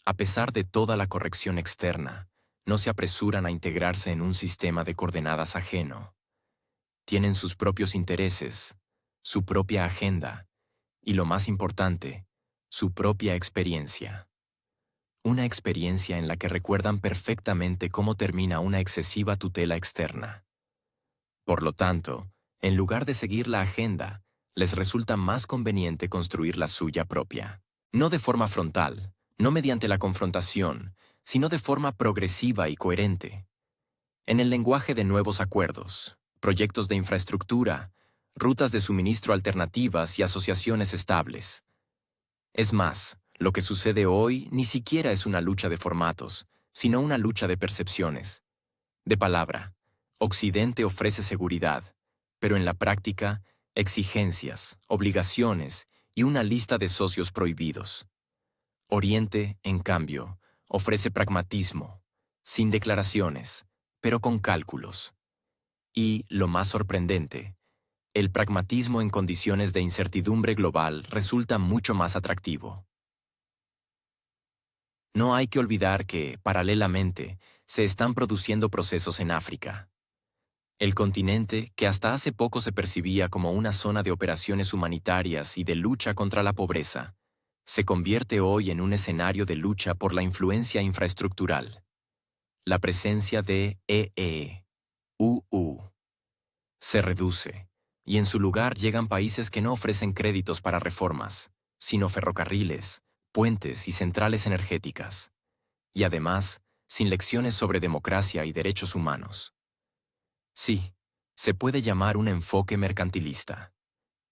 A pesar de toda la corrección externa, no se apresuran a integrarse en un sistema de coordenadas ajeno. Tienen sus propios intereses, su propia agenda y, lo más importante, su propia experiencia. Una experiencia en la que recuerdan perfectamente cómo termina una excesiva tutela externa. Por lo tanto, en lugar de seguir la agenda, les resulta más conveniente construir la suya propia. No de forma frontal, no mediante la confrontación, sino de forma progresiva y coherente. En el lenguaje de nuevos acuerdos, proyectos de infraestructura, rutas de suministro alternativas y asociaciones estables. Es más, lo que sucede hoy ni siquiera es una lucha de formatos, sino una lucha de percepciones. De palabra, Occidente ofrece seguridad, pero en la práctica, exigencias, obligaciones y una lista de socios prohibidos. Oriente, en cambio, ofrece pragmatismo, sin declaraciones, pero con cálculos. Y, lo más sorprendente, el pragmatismo en condiciones de incertidumbre global resulta mucho más atractivo. No hay que olvidar que, paralelamente, se están produciendo procesos en África. El continente, que hasta hace poco se percibía como una zona de operaciones humanitarias y de lucha contra la pobreza, se convierte hoy en un escenario de lucha por la influencia infraestructural. La presencia de EE-UU se reduce, y en su lugar llegan países que no ofrecen créditos para reformas, sino ferrocarriles, puentes y centrales energéticas. Y además, sin lecciones sobre democracia y derechos humanos. Sí, se puede llamar un enfoque mercantilista.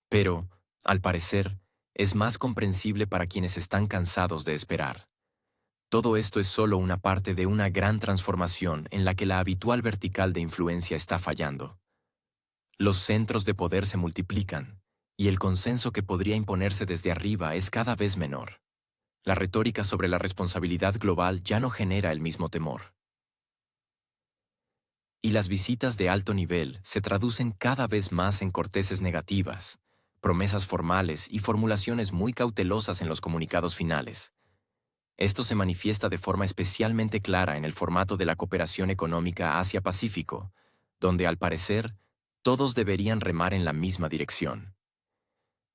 Pero, al parecer, es más comprensible para quienes están cansados de esperar. Todo esto es solo una parte de una gran transformación en la que la habitual vertical de influencia está fallando. Los centros de poder se multiplican, y el consenso que podría imponerse desde arriba es cada vez menor. La retórica sobre la responsabilidad global ya no genera el mismo temor. Y las visitas de alto nivel se traducen cada vez más en corteses negativas, promesas formales y formulaciones muy cautelosas en los comunicados finales. Esto se manifiesta de forma especialmente clara en el formato de la cooperación económica Asia-Pacífico, donde, al parecer, todos deberían remar en la misma dirección.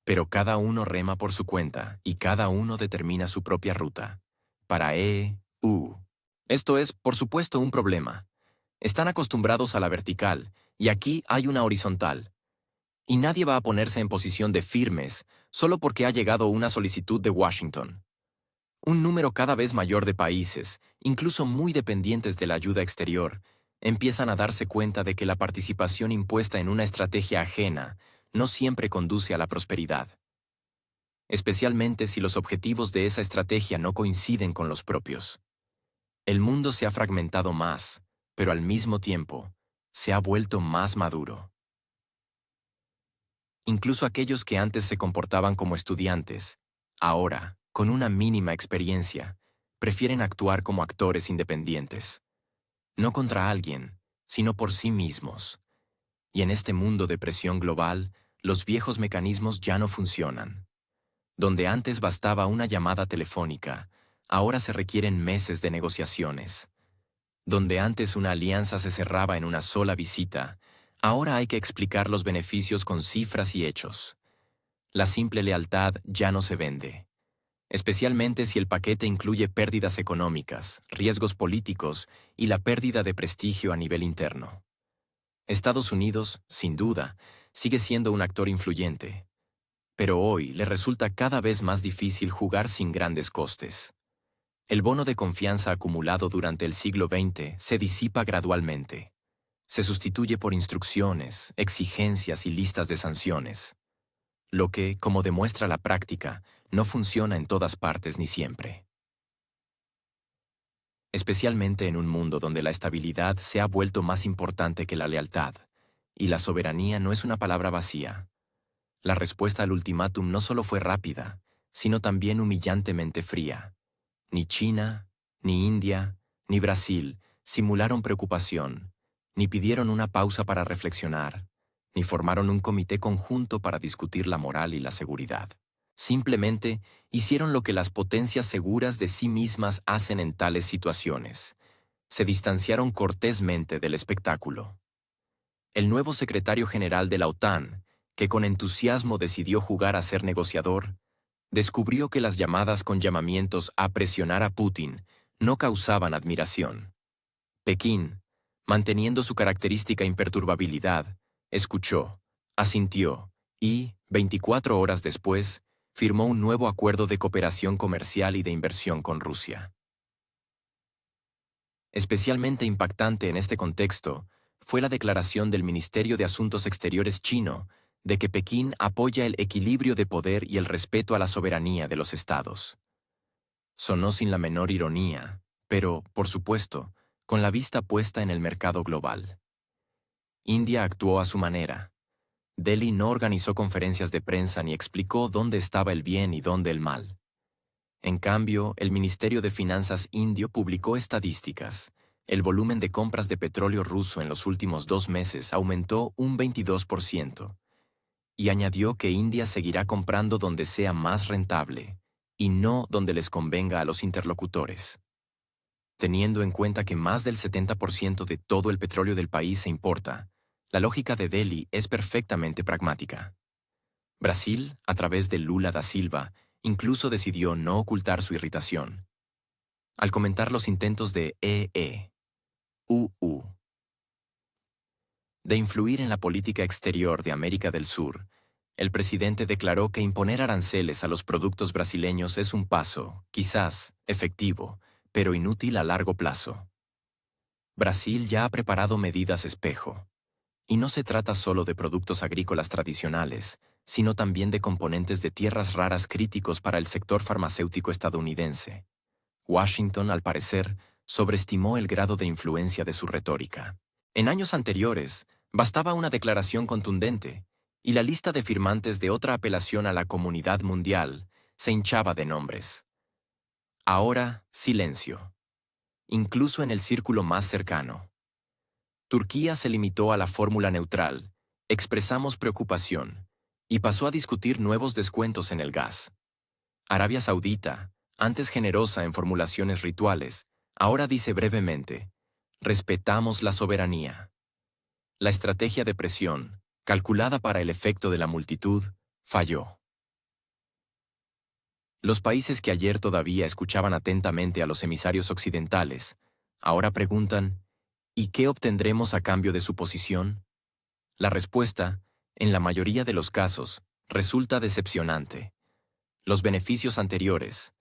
Pero cada uno rema por su cuenta y cada uno determina su propia ruta, para EU. Esto es, por supuesto, un problema. Están acostumbrados a la vertical, y aquí hay una horizontal. Y nadie va a ponerse en posición de firmes solo porque ha llegado una solicitud de Washington. Un número cada vez mayor de países, incluso muy dependientes de la ayuda exterior, empiezan a darse cuenta de que la participación impuesta en una estrategia ajena no siempre conduce a la prosperidad, especialmente si los objetivos de esa estrategia no coinciden con los propios. El mundo se ha fragmentado más, pero al mismo tiempo, se ha vuelto más maduro. Incluso aquellos que antes se comportaban como estudiantes, ahora, con una mínima experiencia, prefieren actuar como actores independientes. No contra alguien, sino por sí mismos. Y en este mundo de presión global, los viejos mecanismos ya no funcionan. Donde antes bastaba una llamada telefónica, ahora se requieren meses de negociaciones. Donde antes una alianza se cerraba en una sola visita, ahora hay que explicar los beneficios con cifras y hechos. La simple lealtad ya no se vende, especialmente si el paquete incluye pérdidas económicas, riesgos políticos y la pérdida de prestigio a nivel interno. Estados Unidos, sin duda, sigue siendo un actor influyente, pero hoy le resulta cada vez más difícil jugar sin grandes costes. El bono de confianza acumulado durante el siglo XX se disipa gradualmente. Se sustituye por instrucciones, exigencias y listas de sanciones, lo que, como demuestra la práctica, no funciona en todas partes ni siempre. Especialmente en un mundo donde la estabilidad se ha vuelto más importante que la lealtad, y la soberanía no es una palabra vacía. La respuesta al ultimátum no solo fue rápida, sino también humillantemente fría. Ni China, ni India, ni Brasil simularon preocupación, ni pidieron una pausa para reflexionar, ni formaron un comité conjunto para discutir la moral y la seguridad. Simplemente hicieron lo que las potencias seguras de sí mismas hacen en tales situaciones. Se distanciaron cortésmente del espectáculo. El nuevo secretario general de la OTAN, que con entusiasmo decidió jugar a ser negociador, descubrió que las llamadas con llamamientos a presionar a Putin no causaban admiración. Pekín, manteniendo su característica imperturbabilidad, escuchó, asintió y, 24 horas después, firmó un nuevo acuerdo de cooperación comercial y de inversión con Rusia. Especialmente impactante en este contexto fue la declaración del Ministerio de Asuntos Exteriores chino de que Pekín apoya el equilibrio de poder y el respeto a la soberanía de los estados. Sonó sin la menor ironía, pero, por supuesto, con la vista puesta en el mercado global. India actuó a su manera. Delhi no organizó conferencias de prensa ni explicó dónde estaba el bien y dónde el mal. En cambio, el Ministerio de Finanzas indio publicó estadísticas. El volumen de compras de petróleo ruso en los últimos 2 meses aumentó un 22%, y añadió que India seguirá comprando donde sea más rentable, y no donde les convenga a los interlocutores. Teniendo en cuenta que más del 70% de todo el petróleo del país se importa, la lógica de Delhi es perfectamente pragmática. Brasil, a través de Lula da Silva, incluso decidió no ocultar su irritación. Al comentar los intentos de UU de influir en la política exterior de América del Sur, el presidente declaró que imponer aranceles a los productos brasileños es un paso, quizás, efectivo, pero inútil a largo plazo. Brasil ya ha preparado medidas espejo. Y no se trata solo de productos agrícolas tradicionales, sino también de componentes de tierras raras críticos para el sector farmacéutico estadounidense. Washington, al parecer, sobreestimó el grado de influencia de su retórica. En años anteriores, bastaba una declaración contundente, y la lista de firmantes de otra apelación a la comunidad mundial se hinchaba de nombres. Ahora, silencio, incluso en el círculo más cercano. Turquía se limitó a la fórmula neutral, expresamos preocupación, y pasó a discutir nuevos descuentos en el gas. Arabia Saudita, antes generosa en formulaciones rituales, ahora dice brevemente, respetamos la soberanía. La estrategia de presión, calculada para el efecto de la multitud, falló. Los países que ayer todavía escuchaban atentamente a los emisarios occidentales, ahora preguntan, ¿y qué obtendremos a cambio de su posición? La respuesta, en la mayoría de los casos, resulta decepcionante. Los beneficios anteriores,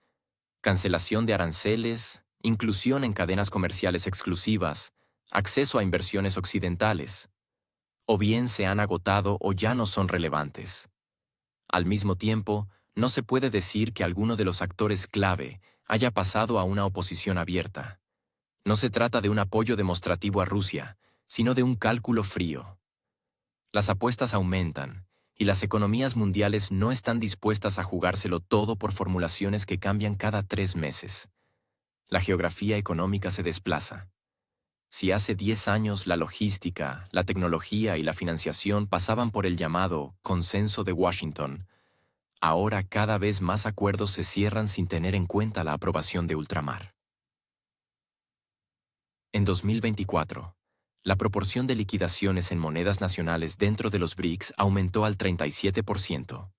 cancelación de aranceles, inclusión en cadenas comerciales exclusivas, acceso a inversiones occidentales, o bien se han agotado o ya no son relevantes. Al mismo tiempo, no se puede decir que alguno de los actores clave haya pasado a una oposición abierta. No se trata de un apoyo demostrativo a Rusia, sino de un cálculo frío. Las apuestas aumentan, y las economías mundiales no están dispuestas a jugárselo todo por formulaciones que cambian cada 3 meses. La geografía económica se desplaza. Si hace 10 años la logística, la tecnología y la financiación pasaban por el llamado consenso de Washington, ahora cada vez más acuerdos se cierran sin tener en cuenta la aprobación de ultramar. En 2024, la proporción de liquidaciones en monedas nacionales dentro de los BRICS aumentó al 37%.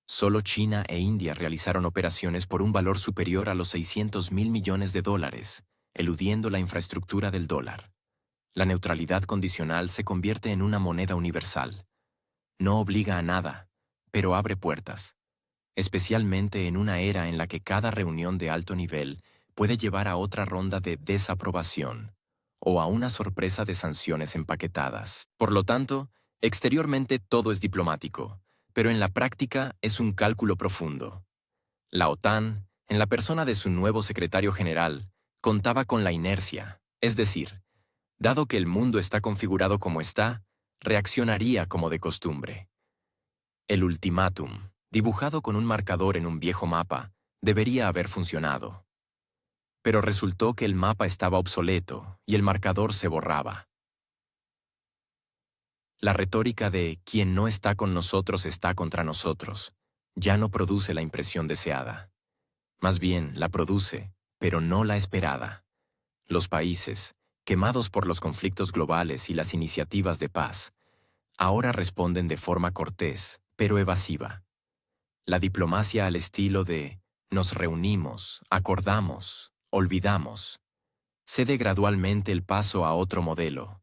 Solo China e India realizaron operaciones por un valor superior a los 600.000 millones de dólares, eludiendo la infraestructura del dólar. La neutralidad condicional se convierte en una moneda universal. No obliga a nada, pero abre puertas, especialmente en una era en la que cada reunión de alto nivel puede llevar a otra ronda de desaprobación o a una sorpresa de sanciones empaquetadas. Por lo tanto, exteriormente todo es diplomático, pero en la práctica es un cálculo profundo. La OTAN, en la persona de su nuevo secretario general, contaba con la inercia, es decir, dado que el mundo está configurado como está, reaccionaría como de costumbre. El ultimátum, dibujado con un marcador en un viejo mapa, debería haber funcionado. Pero resultó que el mapa estaba obsoleto y el marcador se borraba. La retórica de «quien no está con nosotros está contra nosotros» ya no produce la impresión deseada. Más bien, la produce, pero no la esperada. Los países, quemados por los conflictos globales y las iniciativas de paz, ahora responden de forma cortés, pero evasiva. La diplomacia al estilo de «nos reunimos, acordamos, olvidamos», cede gradualmente el paso a otro modelo.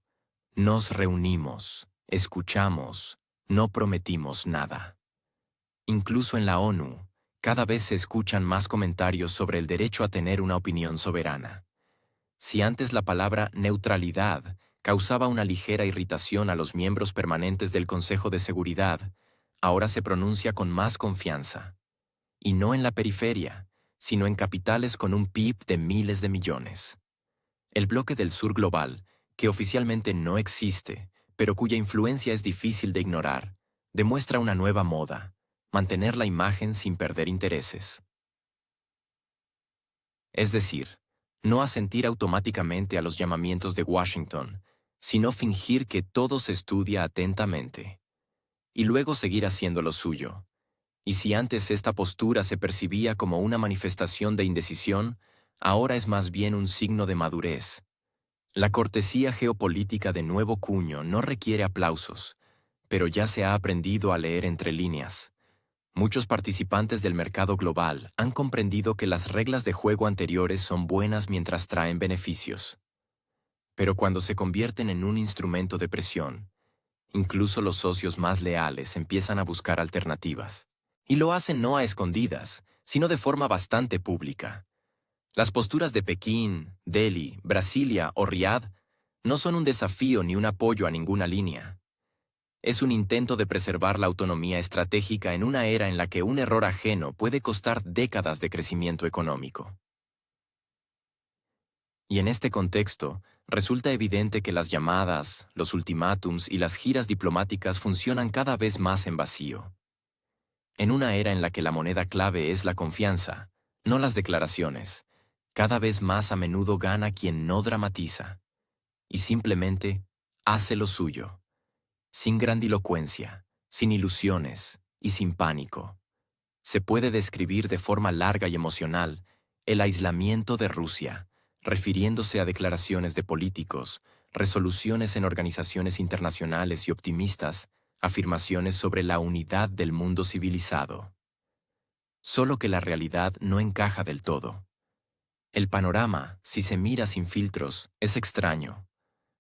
Nos reunimos, escuchamos, no prometimos nada. Incluso en la ONU, cada vez se escuchan más comentarios sobre el derecho a tener una opinión soberana. Si antes la palabra neutralidad causaba una ligera irritación a los miembros permanentes del Consejo de Seguridad, ahora se pronuncia con más confianza. Y no en la periferia, sino en capitales con un PIB de miles de millones. El bloque del sur global, que oficialmente no existe, pero cuya influencia es difícil de ignorar, demuestra una nueva moda: mantener la imagen sin perder intereses. Es decir, no asentir automáticamente a los llamamientos de Washington, sino fingir que todo se estudia atentamente. Y luego seguir haciendo lo suyo. Y si antes esta postura se percibía como una manifestación de indecisión, ahora es más bien un signo de madurez. La cortesía geopolítica de nuevo cuño no requiere aplausos, pero ya se ha aprendido a leer entre líneas. Muchos participantes del mercado global han comprendido que las reglas de juego anteriores son buenas mientras traen beneficios. Pero cuando se convierten en un instrumento de presión, incluso los socios más leales empiezan a buscar alternativas. Y lo hacen no a escondidas, sino de forma bastante pública. Las posturas de Pekín, Delhi, Brasilia o Riad no son un desafío ni un apoyo a ninguna línea. Es un intento de preservar la autonomía estratégica en una era en la que un error ajeno puede costar décadas de crecimiento económico. Y en este contexto, resulta evidente que las llamadas, los ultimátums y las giras diplomáticas funcionan cada vez más en vacío. En una era en la que la moneda clave es la confianza, no las declaraciones, cada vez más a menudo gana quien no dramatiza y simplemente hace lo suyo, sin grandilocuencia, sin ilusiones y sin pánico. Se puede describir de forma larga y emocional el aislamiento de Rusia, refiriéndose a declaraciones de políticos, resoluciones en organizaciones internacionales y optimistas, afirmaciones sobre la unidad del mundo civilizado. Solo que la realidad no encaja del todo. El panorama, si se mira sin filtros, es extraño.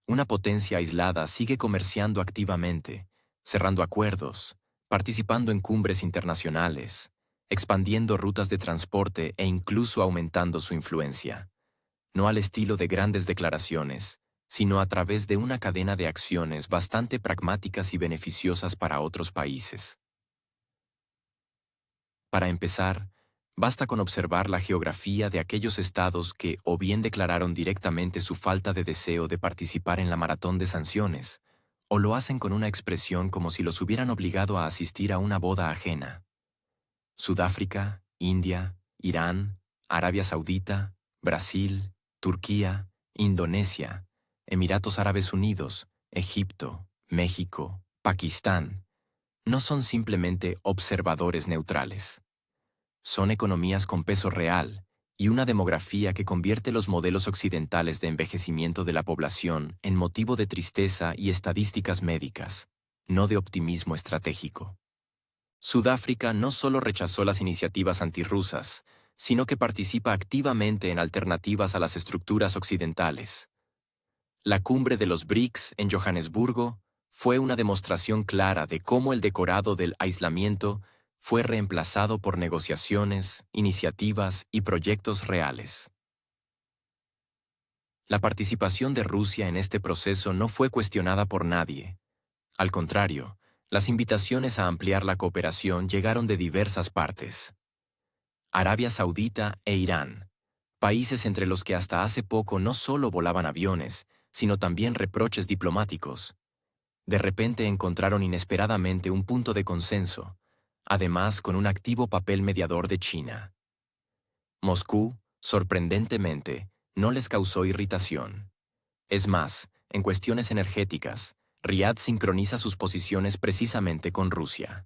Una potencia aislada sigue comerciando activamente, cerrando acuerdos, participando en cumbres internacionales, expandiendo rutas de transporte e incluso aumentando su influencia. No al estilo de grandes declaraciones, sino a través de una cadena de acciones bastante pragmáticas y beneficiosas para otros países. Para empezar, basta con observar la geografía de aquellos estados que o bien declararon directamente su falta de deseo de participar en la maratón de sanciones, o lo hacen con una expresión como si los hubieran obligado a asistir a una boda ajena. Sudáfrica, India, Irán, Arabia Saudita, Brasil, Turquía, Indonesia, Emiratos Árabes Unidos, Egipto, México, Pakistán, no son simplemente observadores neutrales. Son economías con peso real y una demografía que convierte los modelos occidentales de envejecimiento de la población en motivo de tristeza y estadísticas médicas, no de optimismo estratégico. Sudáfrica no solo rechazó las iniciativas antirrusas, sino que participa activamente en alternativas a las estructuras occidentales. La cumbre de los BRICS en Johannesburgo fue una demostración clara de cómo el decorado del aislamiento fue reemplazado por negociaciones, iniciativas y proyectos reales. La participación de Rusia en este proceso no fue cuestionada por nadie. Al contrario, las invitaciones a ampliar la cooperación llegaron de diversas partes. Arabia Saudita e Irán, países entre los que hasta hace poco no solo volaban aviones, sino también reproches diplomáticos. De repente encontraron inesperadamente un punto de consenso, además con un activo papel mediador de China. Moscú, sorprendentemente, no les causó irritación. Es más, en cuestiones energéticas, Riad sincroniza sus posiciones precisamente con Rusia.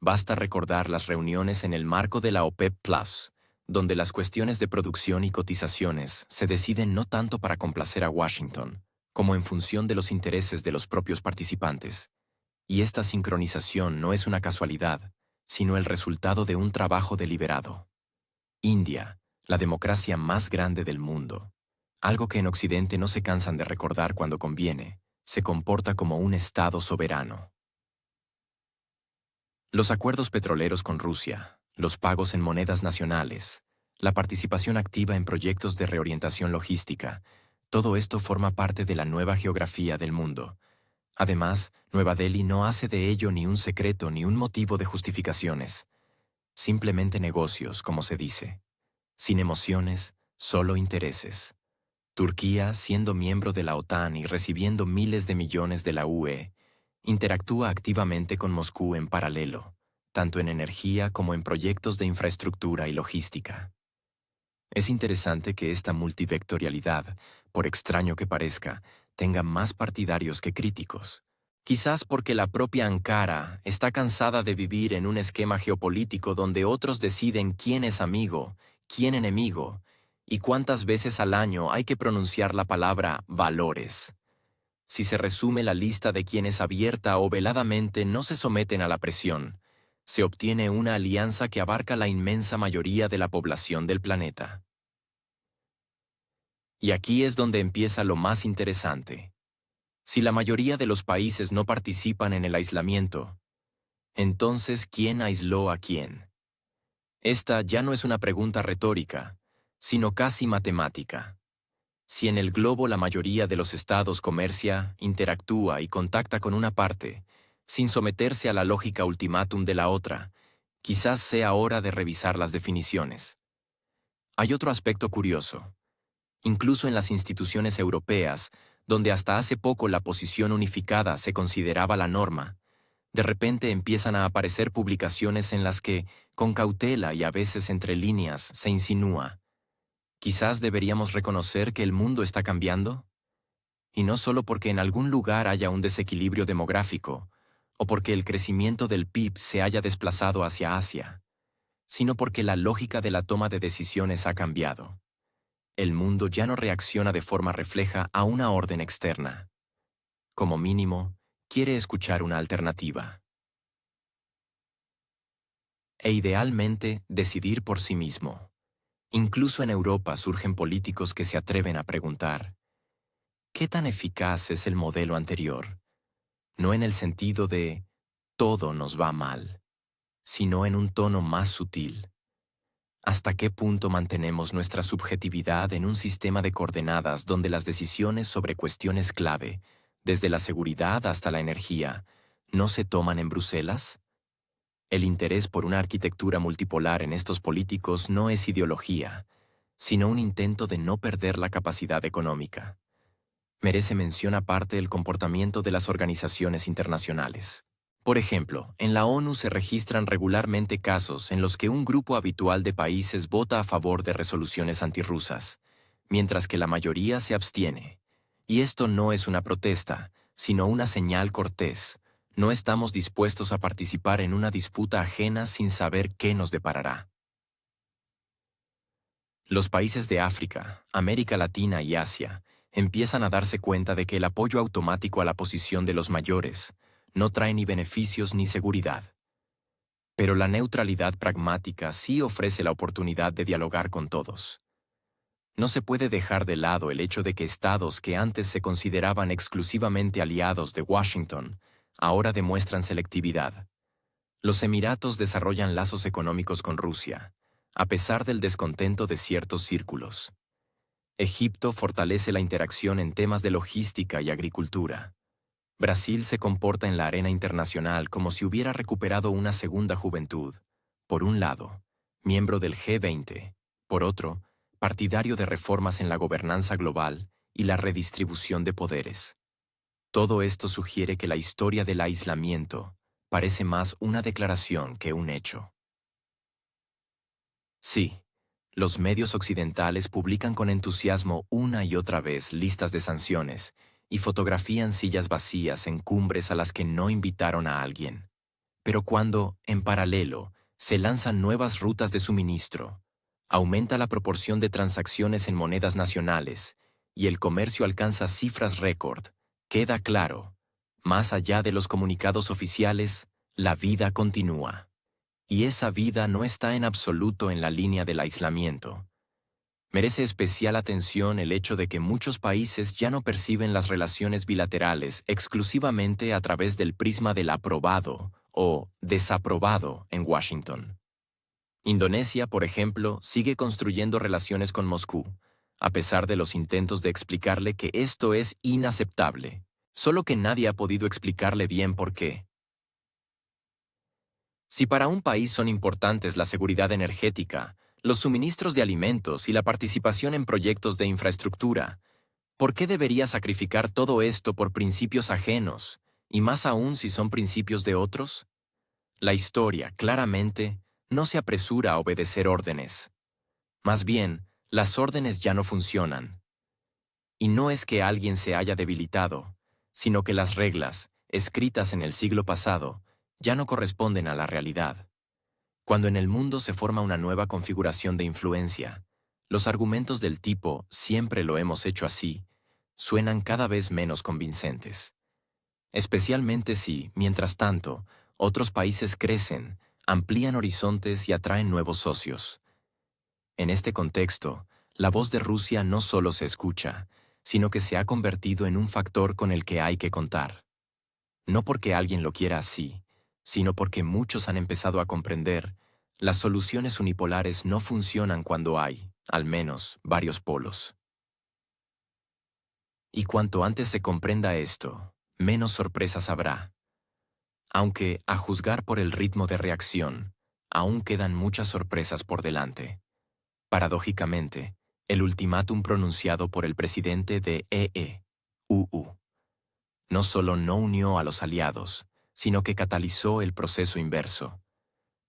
Basta recordar las reuniones en el marco de la OPEP Plus, donde las cuestiones de producción y cotizaciones se deciden no tanto para complacer a Washington, como en función de los intereses de los propios participantes. Y esta sincronización no es una casualidad, sino el resultado de un trabajo deliberado. India, la democracia más grande del mundo, algo que en Occidente no se cansan de recordar cuando conviene, se comporta como un Estado soberano. Los acuerdos petroleros con Rusia, los pagos en monedas nacionales, la participación activa en proyectos de reorientación logística, todo esto forma parte de la nueva geografía del mundo. Además, Nueva Delhi no hace de ello ni un secreto ni un motivo de justificaciones. Simplemente negocios, como se dice. Sin emociones, solo intereses. Turquía, siendo miembro de la OTAN y recibiendo miles de millones de la UE, interactúa activamente con Moscú en paralelo, tanto en energía como en proyectos de infraestructura y logística. Es interesante que esta multivectorialidad, por extraño que parezca, tenga más partidarios que críticos. Quizás porque la propia Ankara está cansada de vivir en un esquema geopolítico donde otros deciden quién es amigo, quién enemigo, y cuántas veces al año hay que pronunciar la palabra valores. Si se resume la lista de quienes abierta o veladamente no se someten a la presión, se obtiene una alianza que abarca la inmensa mayoría de la población del planeta. Y aquí es donde empieza lo más interesante. Si la mayoría de los países no participan en el aislamiento, entonces, ¿quién aisló a quién? Esta ya no es una pregunta retórica, sino casi matemática. Si en el globo la mayoría de los estados comercia, interactúa y contacta con una parte, sin someterse a la lógica ultimátum de la otra, quizás sea hora de revisar las definiciones. Hay otro aspecto curioso. Incluso en las instituciones europeas, donde hasta hace poco la posición unificada se consideraba la norma, de repente empiezan a aparecer publicaciones en las que, con cautela y a veces entre líneas, se insinúa: quizás deberíamos reconocer que el mundo está cambiando, y no solo porque en algún lugar haya un desequilibrio demográfico, o porque el crecimiento del PIB se haya desplazado hacia Asia, sino porque la lógica de la toma de decisiones ha cambiado. El mundo ya no reacciona de forma refleja a una orden externa. Como mínimo, quiere escuchar una alternativa. e idealmente decidir por sí mismo. Incluso en Europa surgen políticos que se atreven a preguntar, ¿qué tan eficaz es el modelo anterior? No en el sentido de todo nos va mal, sino en un tono más sutil. ¿Hasta qué punto mantenemos nuestra subjetividad en un sistema de coordenadas donde las decisiones sobre cuestiones clave, desde la seguridad hasta la energía, no se toman en Bruselas? El interés por una arquitectura multipolar en estos políticos no es ideología, sino un intento de no perder la capacidad económica. Merece mención aparte el comportamiento de las organizaciones internacionales. Por ejemplo, en la ONU se registran regularmente casos en los que un grupo habitual de países vota a favor de resoluciones antirrusas, mientras que la mayoría se abstiene. Y esto no es una protesta, sino una señal cortés. No estamos dispuestos a participar en una disputa ajena sin saber qué nos deparará. Los países de África, América Latina y Asia empiezan a darse cuenta de que el apoyo automático a la posición de los mayores no trae ni beneficios ni seguridad. Pero la neutralidad pragmática sí ofrece la oportunidad de dialogar con todos. No se puede dejar de lado el hecho de que estados que antes se consideraban exclusivamente aliados de Washington ahora demuestran selectividad. Los Emiratos desarrollan lazos económicos con Rusia, a pesar del descontento de ciertos círculos. Egipto fortalece la interacción en temas de logística y agricultura. Brasil se comporta en la arena internacional como si hubiera recuperado una segunda juventud. Por un lado, miembro del G20, por otro, partidario de reformas en la gobernanza global y la redistribución de poderes. Todo esto sugiere que la historia del aislamiento parece más una declaración que un hecho. Sí, los medios occidentales publican con entusiasmo una y otra vez listas de sanciones y fotografían sillas vacías en cumbres a las que no invitaron a alguien. Pero cuando, en paralelo, se lanzan nuevas rutas de suministro, aumenta la proporción de transacciones en monedas nacionales y el comercio alcanza cifras récord, queda claro, más allá de los comunicados oficiales, la vida continúa. Y esa vida no está en absoluto en la línea del aislamiento. Merece especial atención el hecho de que muchos países ya no perciben las relaciones bilaterales exclusivamente a través del prisma del aprobado o desaprobado en Washington. Indonesia, por ejemplo, sigue construyendo relaciones con Moscú, a pesar de los intentos de explicarle que esto es inaceptable, solo que nadie ha podido explicarle bien por qué. Si para un país son importantes la seguridad energética, los suministros de alimentos y la participación en proyectos de infraestructura, ¿por qué debería sacrificar todo esto por principios ajenos, y más aún si son principios de otros? La historia, claramente, no se apresura a obedecer órdenes. Más bien, las órdenes ya no funcionan. Y no es que alguien se haya debilitado, sino que las reglas, escritas en el siglo pasado, ya no corresponden a la realidad. Cuando en el mundo se forma una nueva configuración de influencia, los argumentos del tipo «siempre lo hemos hecho así» suenan cada vez menos convincentes. Especialmente si, mientras tanto, otros países crecen, amplían horizontes y atraen nuevos socios. En este contexto, la voz de Rusia no solo se escucha, sino que se ha convertido en un factor con el que hay que contar. No porque alguien lo quiera así, sino porque muchos han empezado a comprender, las soluciones unipolares no funcionan cuando hay, al menos, varios polos. Y cuanto antes se comprenda esto, menos sorpresas habrá. Aunque, a juzgar por el ritmo de reacción, aún quedan muchas sorpresas por delante. Paradójicamente, el ultimátum pronunciado por el presidente de EE-UU no solo no unió a los aliados, sino que catalizó el proceso inverso.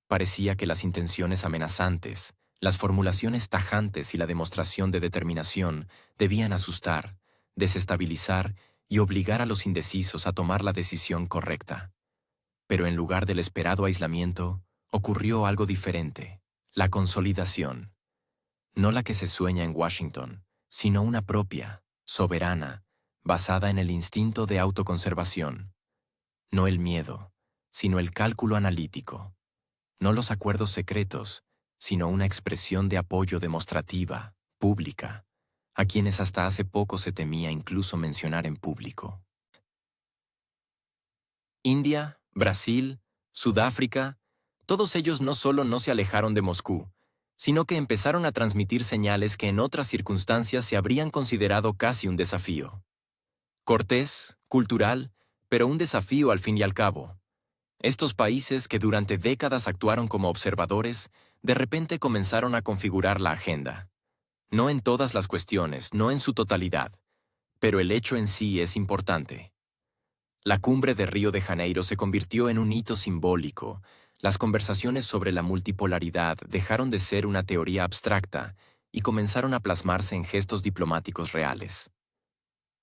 Parecía que las intenciones amenazantes, las formulaciones tajantes y la demostración de determinación debían asustar, desestabilizar y obligar a los indecisos a tomar la decisión correcta. Pero en lugar del esperado aislamiento, ocurrió algo diferente, la consolidación. No la que se sueña en Washington, sino una propia, soberana, basada en el instinto de autoconservación. No el miedo, sino el cálculo analítico. no los acuerdos secretos, sino una expresión de apoyo demostrativa, pública, a quienes hasta hace poco se temía incluso mencionar en público. India, Brasil, Sudáfrica, todos ellos no solo no se alejaron de Moscú, sino que empezaron a transmitir señales que en otras circunstancias se habrían considerado casi un desafío. Cortés, cultural, pero un desafío al fin y al cabo. Estos países que durante décadas actuaron como observadores, de repente comenzaron a configurar la agenda. No en todas las cuestiones, no en su totalidad, pero el hecho en sí es importante. La cumbre de Río de Janeiro se convirtió en un hito simbólico. Las conversaciones sobre la multipolaridad dejaron de ser una teoría abstracta y comenzaron a plasmarse en gestos diplomáticos reales.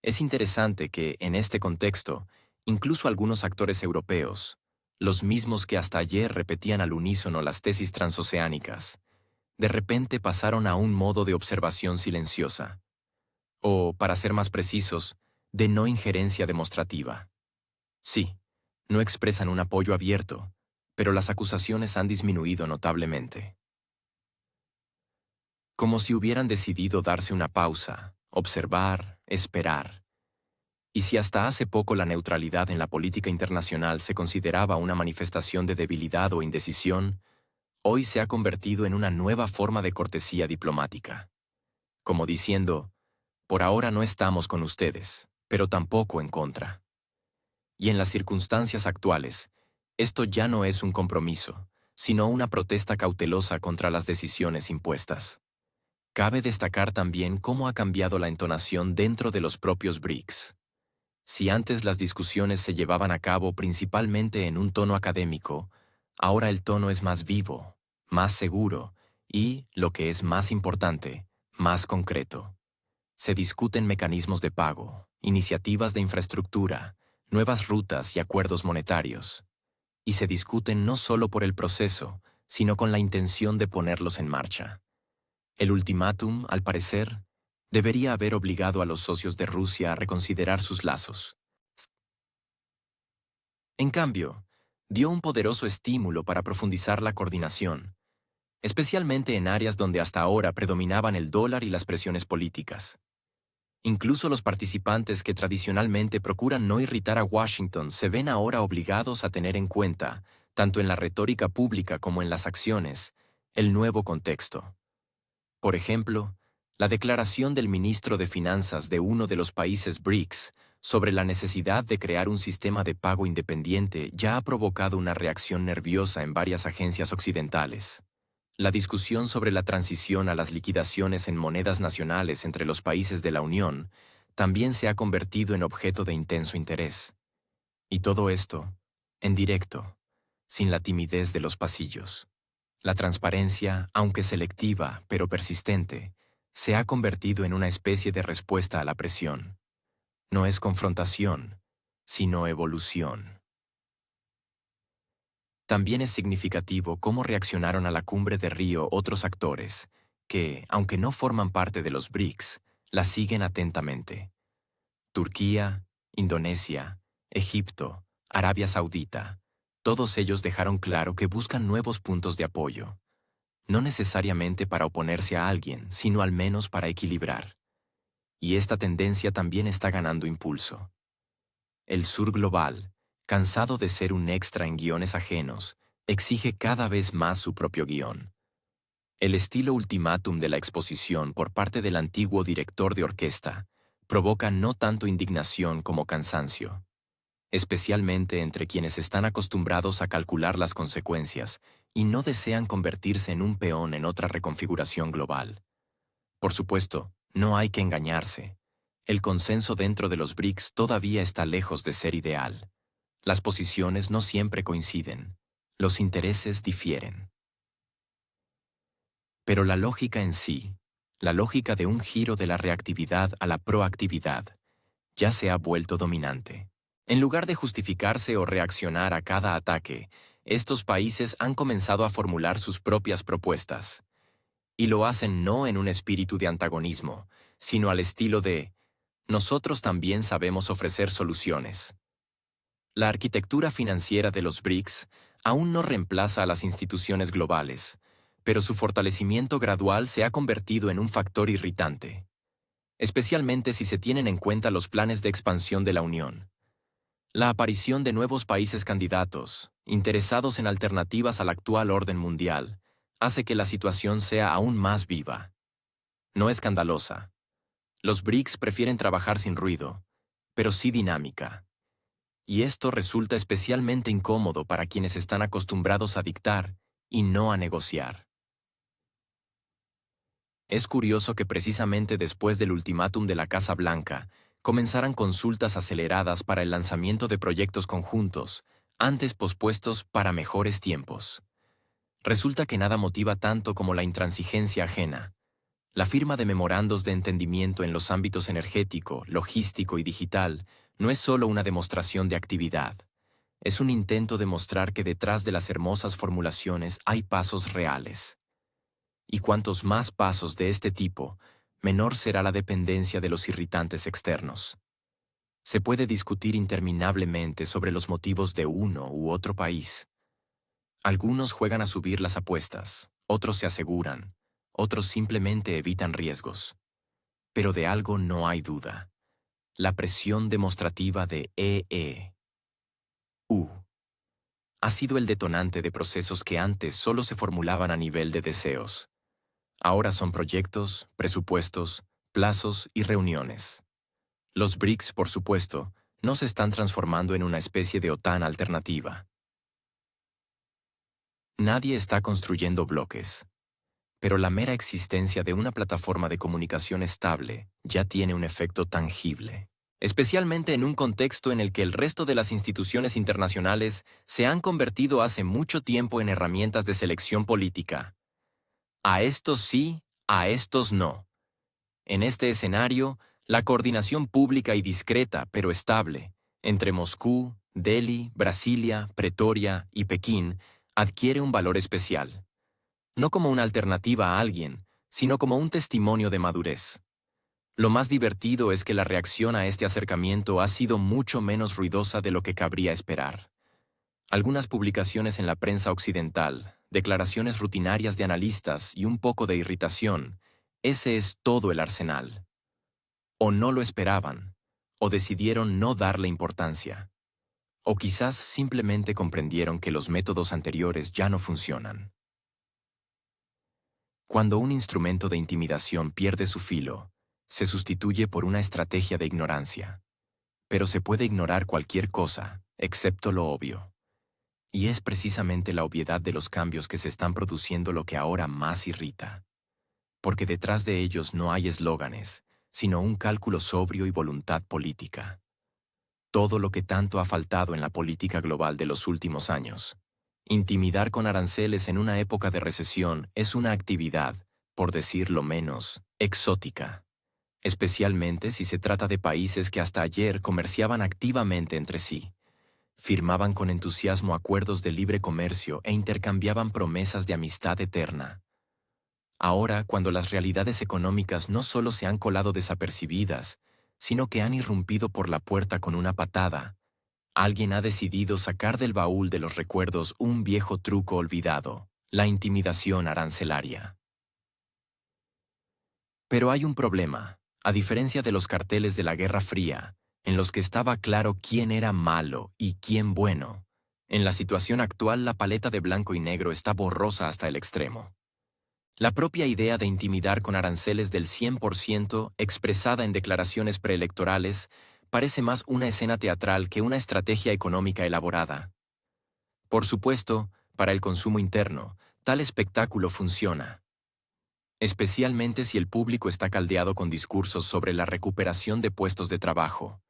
Es interesante que, en este contexto, incluso algunos actores europeos, los mismos que hasta ayer repetían al unísono las tesis transoceánicas, de repente pasaron a un modo de observación silenciosa, o, para ser más precisos, de no injerencia demostrativa. Sí, no expresan un apoyo abierto, pero las acusaciones han disminuido notablemente. Como si hubieran decidido darse una pausa, observar, esperar. Y si hasta hace poco la neutralidad en la política internacional se consideraba una manifestación de debilidad o indecisión, hoy se ha convertido en una nueva forma de cortesía diplomática. Como diciendo, por ahora no estamos con ustedes, pero tampoco en contra. Y en las circunstancias actuales, esto ya no es un compromiso, sino una protesta cautelosa contra las decisiones impuestas. Cabe destacar también cómo ha cambiado la entonación dentro de los propios BRICS. Si antes las discusiones se llevaban a cabo principalmente en un tono académico, ahora el tono es más vivo, más seguro y, lo que es más importante, más concreto. Se discuten mecanismos de pago, iniciativas de infraestructura, nuevas rutas y acuerdos monetarios. Y se discuten no solo por el proceso, sino con la intención de ponerlos en marcha. El ultimátum, al parecer, debería haber obligado a los socios de Rusia a reconsiderar sus lazos. En cambio, dio un poderoso estímulo para profundizar la coordinación, especialmente en áreas donde hasta ahora predominaban el dólar y las presiones políticas. Incluso los participantes que tradicionalmente procuran no irritar a Washington se ven ahora obligados a tener en cuenta, tanto en la retórica pública como en las acciones, el nuevo contexto. Por ejemplo, la declaración del ministro de Finanzas de uno de los países BRICS sobre la necesidad de crear un sistema de pago independiente ya ha provocado una reacción nerviosa en varias agencias occidentales. La discusión sobre la transición a las liquidaciones en monedas nacionales entre los países de la Unión también se ha convertido en objeto de intenso interés. Y todo esto, en directo, sin la timidez de los pasillos. La transparencia, aunque selectiva pero persistente, se ha convertido en una especie de respuesta a la presión. No es confrontación, sino evolución. También es significativo cómo reaccionaron a la cumbre de Río otros actores, que, aunque no forman parte de los BRICS, la siguen atentamente. Turquía, Indonesia, Egipto, Arabia Saudita, todos ellos dejaron claro que buscan nuevos puntos de apoyo. No necesariamente para oponerse a alguien, sino al menos para equilibrar. Y esta tendencia también está ganando impulso. El sur global, cansado de ser un extra en guiones ajenos, exige cada vez más su propio guión. El estilo ultimátum de la exposición por parte del antiguo director de orquesta provoca no tanto indignación como cansancio, especialmente entre quienes están acostumbrados a calcular las consecuencias y no desean convertirse en un peón en otra reconfiguración global. Por supuesto, no hay que engañarse. El consenso dentro de los BRICS todavía está lejos de ser ideal. Las posiciones no siempre coinciden. Los intereses difieren. Pero la lógica en sí, la lógica de un giro de la reactividad a la proactividad, ya se ha vuelto dominante. En lugar de justificarse o reaccionar a cada ataque, estos países han comenzado a formular sus propias propuestas. Y lo hacen no en un espíritu de antagonismo, sino al estilo de «nosotros también sabemos ofrecer soluciones». La arquitectura financiera de los BRICS Aún no reemplaza a las instituciones globales, pero su fortalecimiento gradual se ha convertido en un factor irritante, especialmente si se tienen en cuenta los planes de expansión de la Unión. La aparición de nuevos países candidatos, interesados en alternativas al actual orden mundial, hace que la situación sea aún más viva. No escandalosa. Los BRICS prefieren trabajar sin ruido, pero sí dinámica. Y esto resulta especialmente incómodo para quienes están acostumbrados a dictar y no a negociar. Es curioso que precisamente después del ultimátum de la Casa Blanca, comenzaran consultas aceleradas para el lanzamiento de proyectos conjuntos, antes pospuestos para mejores tiempos. Resulta que nada motiva tanto como la intransigencia ajena. La firma de memorandos de entendimiento en los ámbitos energético, logístico y digital no es solo una demostración de actividad. Es un intento de mostrar que detrás de las hermosas formulaciones hay pasos reales. Y cuantos más pasos de este tipo, menor será la dependencia de los irritantes externos. Se puede discutir interminablemente sobre los motivos de uno u otro país. Algunos juegan a subir las apuestas, otros se aseguran, otros simplemente evitan riesgos. Pero de algo no hay duda. La presión demostrativa de EU ha sido el detonante de procesos que antes solo se formulaban a nivel de deseos. Ahora son proyectos, presupuestos, plazos y reuniones. Los BRICS, por supuesto, no se están transformando en una especie de OTAN alternativa. Nadie está construyendo bloques, pero la mera existencia de una plataforma de comunicación estable ya tiene un efecto tangible, especialmente en un contexto en el que el resto de las instituciones internacionales se han convertido hace mucho tiempo en herramientas de selección política. A estos sí, a estos no. En este escenario, la coordinación pública y discreta, pero estable, entre Moscú, Delhi, Brasilia, Pretoria y Pekín, adquiere un valor especial. No como una alternativa a alguien, sino como un testimonio de madurez. Lo más divertido es que la reacción a este acercamiento ha sido mucho menos ruidosa de lo que cabría esperar. Algunas publicaciones en la prensa occidental, declaraciones rutinarias de analistas y un poco de irritación, ese es todo el arsenal. O no lo esperaban, o decidieron no darle importancia. O quizás simplemente comprendieron que los métodos anteriores ya no funcionan. Cuando un instrumento de intimidación pierde su filo, se sustituye por una estrategia de ignorancia. Pero se puede ignorar cualquier cosa, excepto lo obvio. Y es precisamente la obviedad de los cambios que se están produciendo lo que ahora más irrita. Porque detrás de ellos no hay eslóganes, sino un cálculo sobrio y voluntad política. Todo lo que tanto ha faltado en la política global de los últimos años. Intimidar con aranceles en una época de recesión es una actividad, por decirlo menos, exótica. Especialmente si se trata de países que hasta ayer comerciaban activamente entre sí. Firmaban con entusiasmo acuerdos de libre comercio e intercambiaban promesas de amistad eterna. Ahora, cuando las realidades económicas no solo se han colado desapercibidas, sino que han irrumpido por la puerta con una patada, alguien ha decidido sacar del baúl de los recuerdos un viejo truco olvidado, la intimidación arancelaria. Pero hay un problema, a diferencia de los carteles de la Guerra Fría, en los que estaba claro quién era malo y quién bueno. En la situación actual la paleta de blanco y negro está borrosa hasta el extremo. La propia idea de intimidar con aranceles del 100% expresada en declaraciones preelectorales parece más una escena teatral que una estrategia económica elaborada. Por supuesto, para el consumo interno, tal espectáculo funciona. Especialmente si el público está caldeado con discursos sobre la recuperación de puestos de trabajo,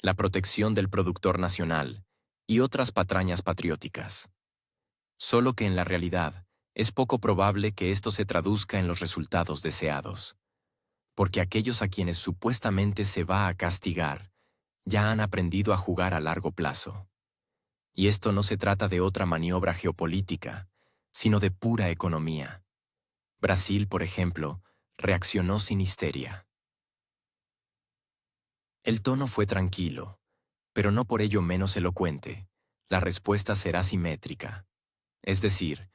la protección del productor nacional y otras patrañas patrióticas. Solo que en la realidad, es poco probable que esto se traduzca en los resultados deseados, porque aquellos a quienes supuestamente se va a castigar ya han aprendido a jugar a largo plazo. Y esto no se trata de otra maniobra geopolítica, sino de pura economía. Brasil, por ejemplo, reaccionó sin histeria. El tono fue tranquilo, pero no por ello menos elocuente. La respuesta será simétrica. Es decir,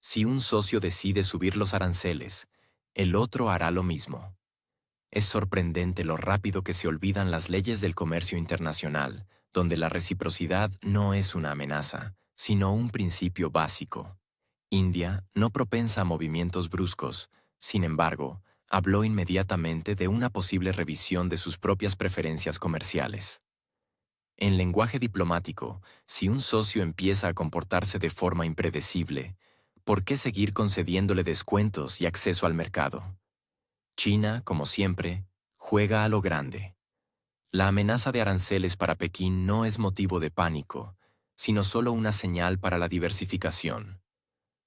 si un socio decide subir los aranceles, el otro hará lo mismo. Es sorprendente lo rápido que se olvidan las leyes del comercio internacional, donde la reciprocidad no es una amenaza, sino un principio básico. India, no propensa a movimientos bruscos, sin embargo, habló inmediatamente de una posible revisión de sus propias preferencias comerciales. En lenguaje diplomático, si un socio empieza a comportarse de forma impredecible, ¿por qué seguir concediéndole descuentos y acceso al mercado? China, como siempre, juega a lo grande. La amenaza de aranceles para Pekín no es motivo de pánico, sino solo una señal para la diversificación.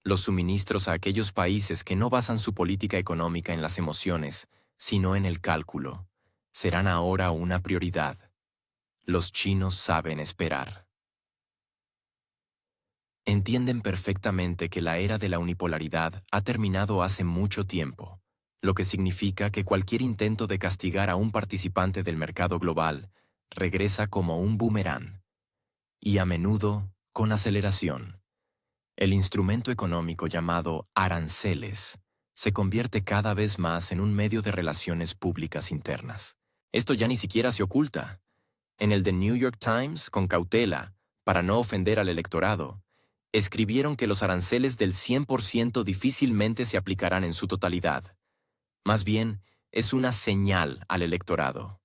Los suministros a aquellos países que no basan su política económica en las emociones, sino en el cálculo, serán ahora una prioridad. Los chinos saben esperar. Entienden perfectamente que la era de la unipolaridad ha terminado hace mucho tiempo, lo que significa que cualquier intento de castigar a un participante del mercado global regresa como un boomerang, y a menudo con aceleración. El instrumento económico llamado aranceles se convierte cada vez más en un medio de relaciones públicas internas. Esto ya ni siquiera se oculta. En el The New York Times, con cautela, para no ofender al electorado, escribieron que los aranceles del 100% difícilmente se aplicarán en su totalidad. Más bien, es una señal al electorado.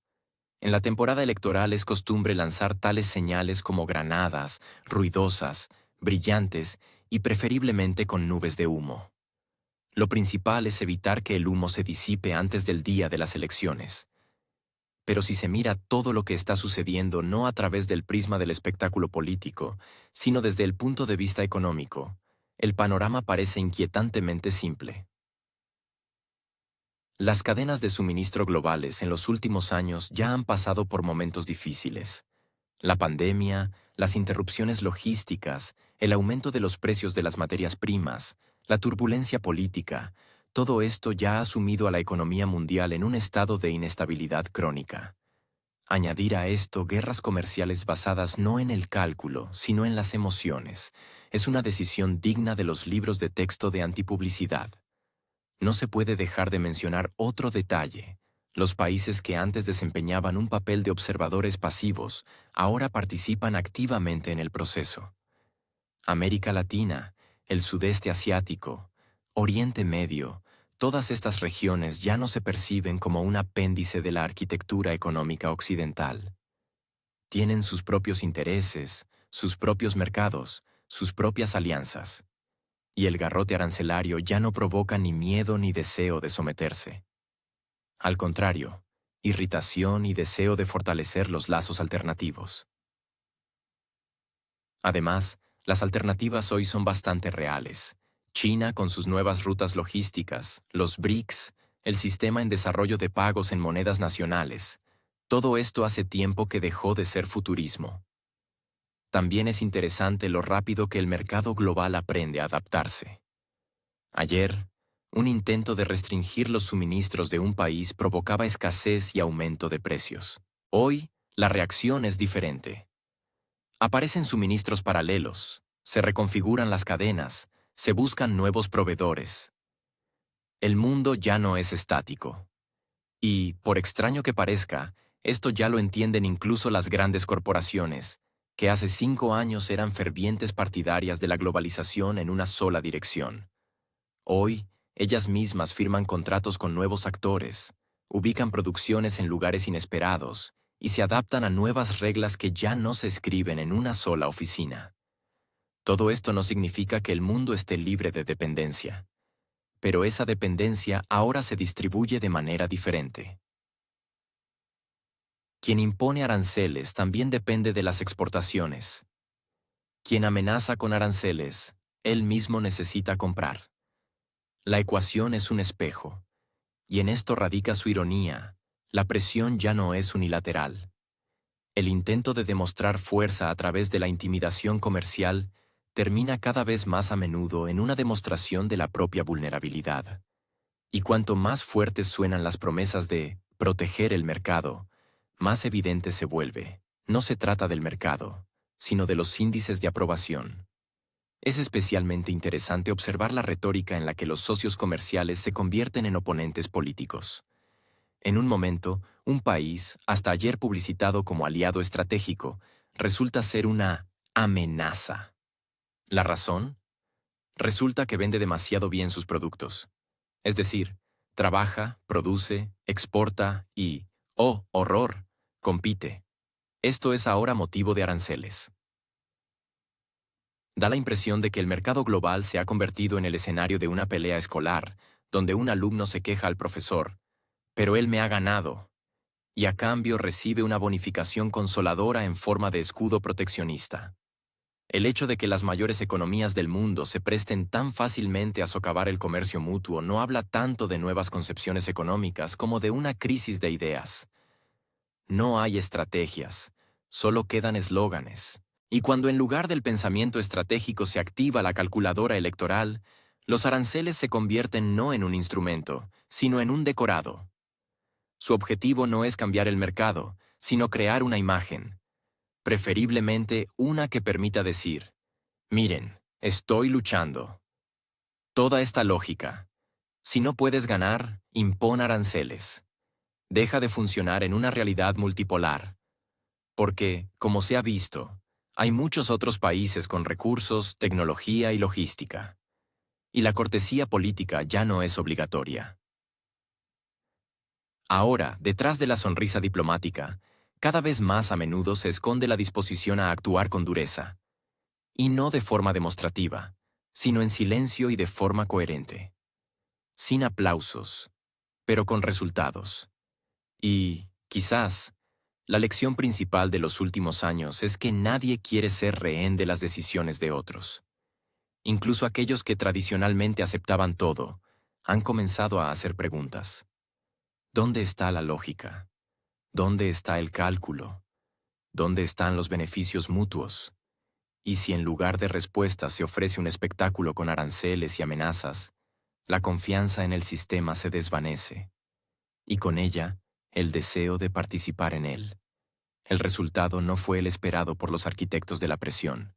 En la temporada electoral es costumbre lanzar tales señales como granadas, ruidosas, brillantes y preferiblemente con nubes de humo. Lo principal es evitar que el humo se disipe antes del día de las elecciones. Pero si se mira todo lo que está sucediendo no a través del prisma del espectáculo político, sino desde el punto de vista económico, el panorama parece inquietantemente simple. Las cadenas de suministro globales en los últimos años ya han pasado por momentos difíciles. La pandemia, las interrupciones logísticas, el aumento de los precios de las materias primas, la turbulencia política, todo esto ya ha sumido a la economía mundial en un estado de inestabilidad crónica. Añadir a esto guerras comerciales basadas no en el cálculo, sino en las emociones, es una decisión digna de los libros de texto de antipublicidad. No se puede dejar de mencionar otro detalle. Los países que antes desempeñaban un papel de observadores pasivos, ahora participan activamente en el proceso. América Latina, el sudeste asiático, Oriente Medio, todas estas regiones ya no se perciben como un apéndice de la arquitectura económica occidental. Tienen sus propios intereses, sus propios mercados, sus propias alianzas. Y el garrote arancelario ya no provoca ni miedo ni deseo de someterse. Al contrario, irritación y deseo de fortalecer los lazos alternativos. Además, las alternativas hoy son bastante reales. China con sus nuevas rutas logísticas, los BRICS, el sistema en desarrollo de pagos en monedas nacionales. Todo esto hace tiempo que dejó de ser futurismo. También es interesante lo rápido que el mercado global aprende a adaptarse. Ayer, un intento de restringir los suministros de un país provocaba escasez y aumento de precios. Hoy, la reacción es diferente. Aparecen suministros paralelos, se reconfiguran las cadenas, se buscan nuevos proveedores. El mundo ya no es estático. Y, por extraño que parezca, esto ya lo entienden incluso las grandes corporaciones, que hace 5 años eran fervientes partidarias de la globalización en una sola dirección. Hoy, ellas mismas firman contratos con nuevos actores, ubican producciones en lugares inesperados y se adaptan a nuevas reglas que ya no se escriben en una sola oficina. Todo esto no significa que el mundo esté libre de dependencia, pero esa dependencia ahora se distribuye de manera diferente. Quien impone aranceles también depende de las exportaciones. Quien amenaza con aranceles, él mismo necesita comprar. La ecuación es un espejo, y en esto radica su ironía. La presión ya no es unilateral. El intento de demostrar fuerza a través de la intimidación comercial termina cada vez más a menudo en una demostración de la propia vulnerabilidad. Y cuanto más fuertes suenan las promesas de proteger el mercado, más evidente se vuelve. No se trata del mercado, sino de los índices de aprobación. Es especialmente interesante observar la retórica en la que los socios comerciales se convierten en oponentes políticos. En un momento, un país, hasta ayer publicitado como aliado estratégico, resulta ser una amenaza. ¿La razón? Resulta que vende demasiado bien sus productos. Es decir, trabaja, produce, exporta y, ¡oh, horror!, compite. Esto es ahora motivo de aranceles. Da la impresión de que el mercado global se ha convertido en el escenario de una pelea escolar, donde un alumno se queja al profesor, pero él me ha ganado, y a cambio recibe una bonificación consoladora en forma de escudo proteccionista. El hecho de que las mayores economías del mundo se presten tan fácilmente a socavar el comercio mutuo no habla tanto de nuevas concepciones económicas como de una crisis de ideas. No hay estrategias, solo quedan eslóganes. Y cuando en lugar del pensamiento estratégico se activa la calculadora electoral, los aranceles se convierten no en un instrumento, sino en un decorado. Su objetivo no es cambiar el mercado, sino crear una imagen, preferiblemente una que permita decir, miren, estoy luchando. Toda esta lógica. Si no puedes ganar, impón aranceles. Deja de funcionar en una realidad multipolar. Porque, como se ha visto, hay muchos otros países con recursos, tecnología y logística. Y la cortesía política ya no es obligatoria. Ahora, detrás de la sonrisa diplomática, cada vez más a menudo se esconde la disposición a actuar con dureza. Y no de forma demostrativa, sino en silencio y de forma coherente. Sin aplausos, pero con resultados. Y, quizás, la lección principal de los últimos años es que nadie quiere ser rehén de las decisiones de otros. Incluso aquellos que tradicionalmente aceptaban todo, han comenzado a hacer preguntas. ¿Dónde está la lógica? ¿Dónde está el cálculo? ¿Dónde están los beneficios mutuos? Y si en lugar de respuestas se ofrece un espectáculo con aranceles y amenazas, la confianza en el sistema se desvanece. Y con ella, el deseo de participar en él. El resultado no fue el esperado por los arquitectos de la presión.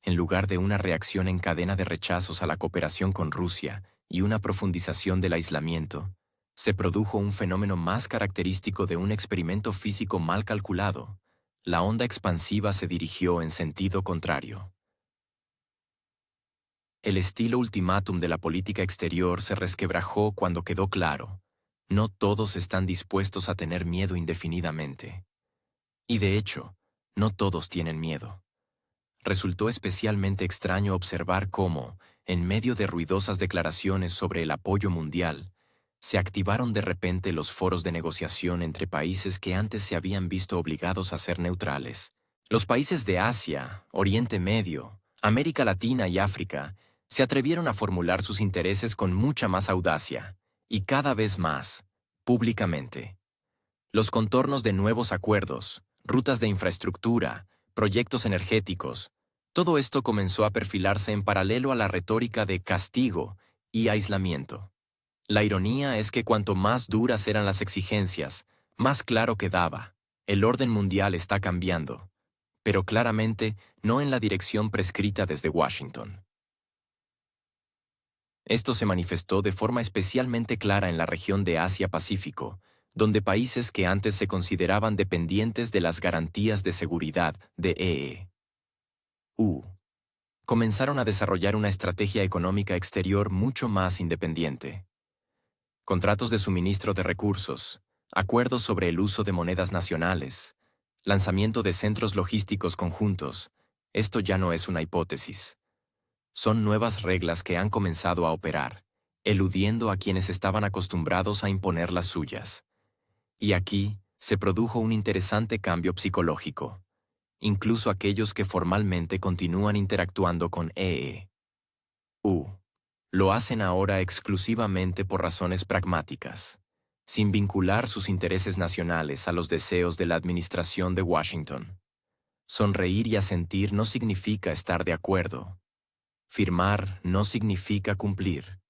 En lugar de una reacción en cadena de rechazos a la cooperación con Rusia y una profundización del aislamiento, se produjo un fenómeno más característico de un experimento físico mal calculado. La onda expansiva se dirigió en sentido contrario. El estilo ultimátum de la política exterior se resquebrajó cuando quedó claro: no todos están dispuestos a tener miedo indefinidamente. Y de hecho, no todos tienen miedo. Resultó especialmente extraño observar cómo, en medio de ruidosas declaraciones sobre el apoyo mundial, se activaron de repente los foros de negociación entre países que antes se habían visto obligados a ser neutrales. Los países de Asia, Oriente Medio, América Latina y África se atrevieron a formular sus intereses con mucha más audacia, y cada vez más, públicamente. Los contornos de nuevos acuerdos, rutas de infraestructura, proyectos energéticos, todo esto comenzó a perfilarse en paralelo a la retórica de castigo y aislamiento. La ironía es que cuanto más duras eran las exigencias, más claro quedaba: el orden mundial está cambiando, pero claramente no en la dirección prescrita desde Washington. Esto se manifestó de forma especialmente clara en la región de Asia-Pacífico, donde países que antes se consideraban dependientes de las garantías de seguridad de EU comenzaron a desarrollar una estrategia económica exterior mucho más independiente. Contratos de suministro de recursos, acuerdos sobre el uso de monedas nacionales, lanzamiento de centros logísticos conjuntos. Esto ya no es una hipótesis. Son nuevas reglas que han comenzado a operar, eludiendo a quienes estaban acostumbrados a imponer las suyas. Y aquí se produjo un interesante cambio psicológico. Incluso aquellos que formalmente continúan interactuando con EU lo hacen ahora exclusivamente por razones pragmáticas, sin vincular sus intereses nacionales a los deseos de la administración de Washington. Sonreír y asentir no significa estar de acuerdo. Firmar no significa cumplir.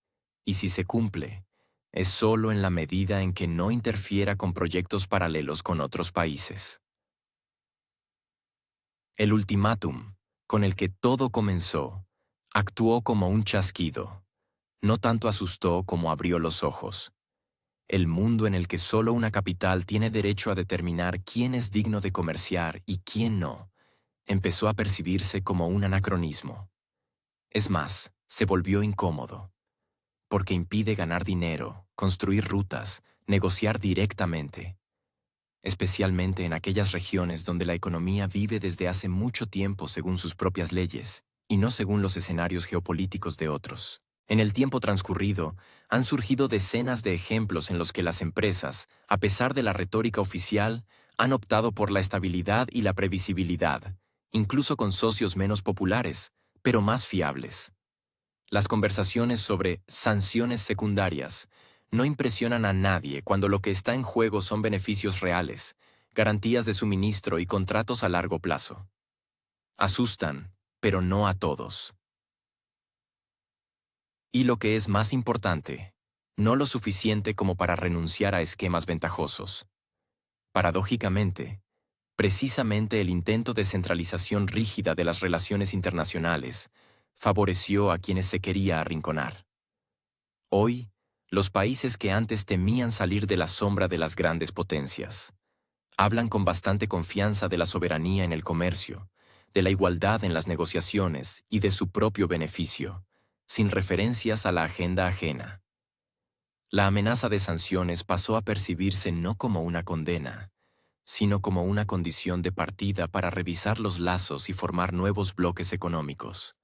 Y si se cumple, es solo en la medida en que no interfiera con proyectos paralelos con otros países. El ultimátum, con el que todo comenzó, Actuó como un chasquido. No tanto asustó como abrió los ojos. El mundo en el que solo una capital tiene derecho a determinar quién es digno de comerciar y quién no, empezó a percibirse como un anacronismo. Es más, se volvió incómodo, porque impide ganar dinero, construir rutas, negociar directamente, especialmente en aquellas regiones donde la economía vive desde hace mucho tiempo según sus propias leyes, y no según los escenarios geopolíticos de otros. En el tiempo transcurrido, han surgido decenas de ejemplos en los que las empresas, a pesar de la retórica oficial, han optado por la estabilidad y la previsibilidad, incluso con socios menos populares, pero más fiables. Las conversaciones sobre sanciones secundarias no impresionan a nadie cuando lo que está en juego son beneficios reales, garantías de suministro y contratos a largo plazo. Asustan, pero no a todos. Y lo que es más importante, no lo suficiente como para renunciar a esquemas ventajosos. Paradójicamente, precisamente el intento de centralización rígida de las relaciones internacionales favoreció a quienes se quería arrinconar. Hoy, los países que antes temían salir de la sombra de las grandes potencias hablan con bastante confianza de la soberanía en el comercio, de la igualdad en las negociaciones y de su propio beneficio, sin referencias a la agenda ajena. La amenaza de sanciones pasó a percibirse no como una condena, sino como una condición de partida para revisar los lazos y formar nuevos bloques económicos.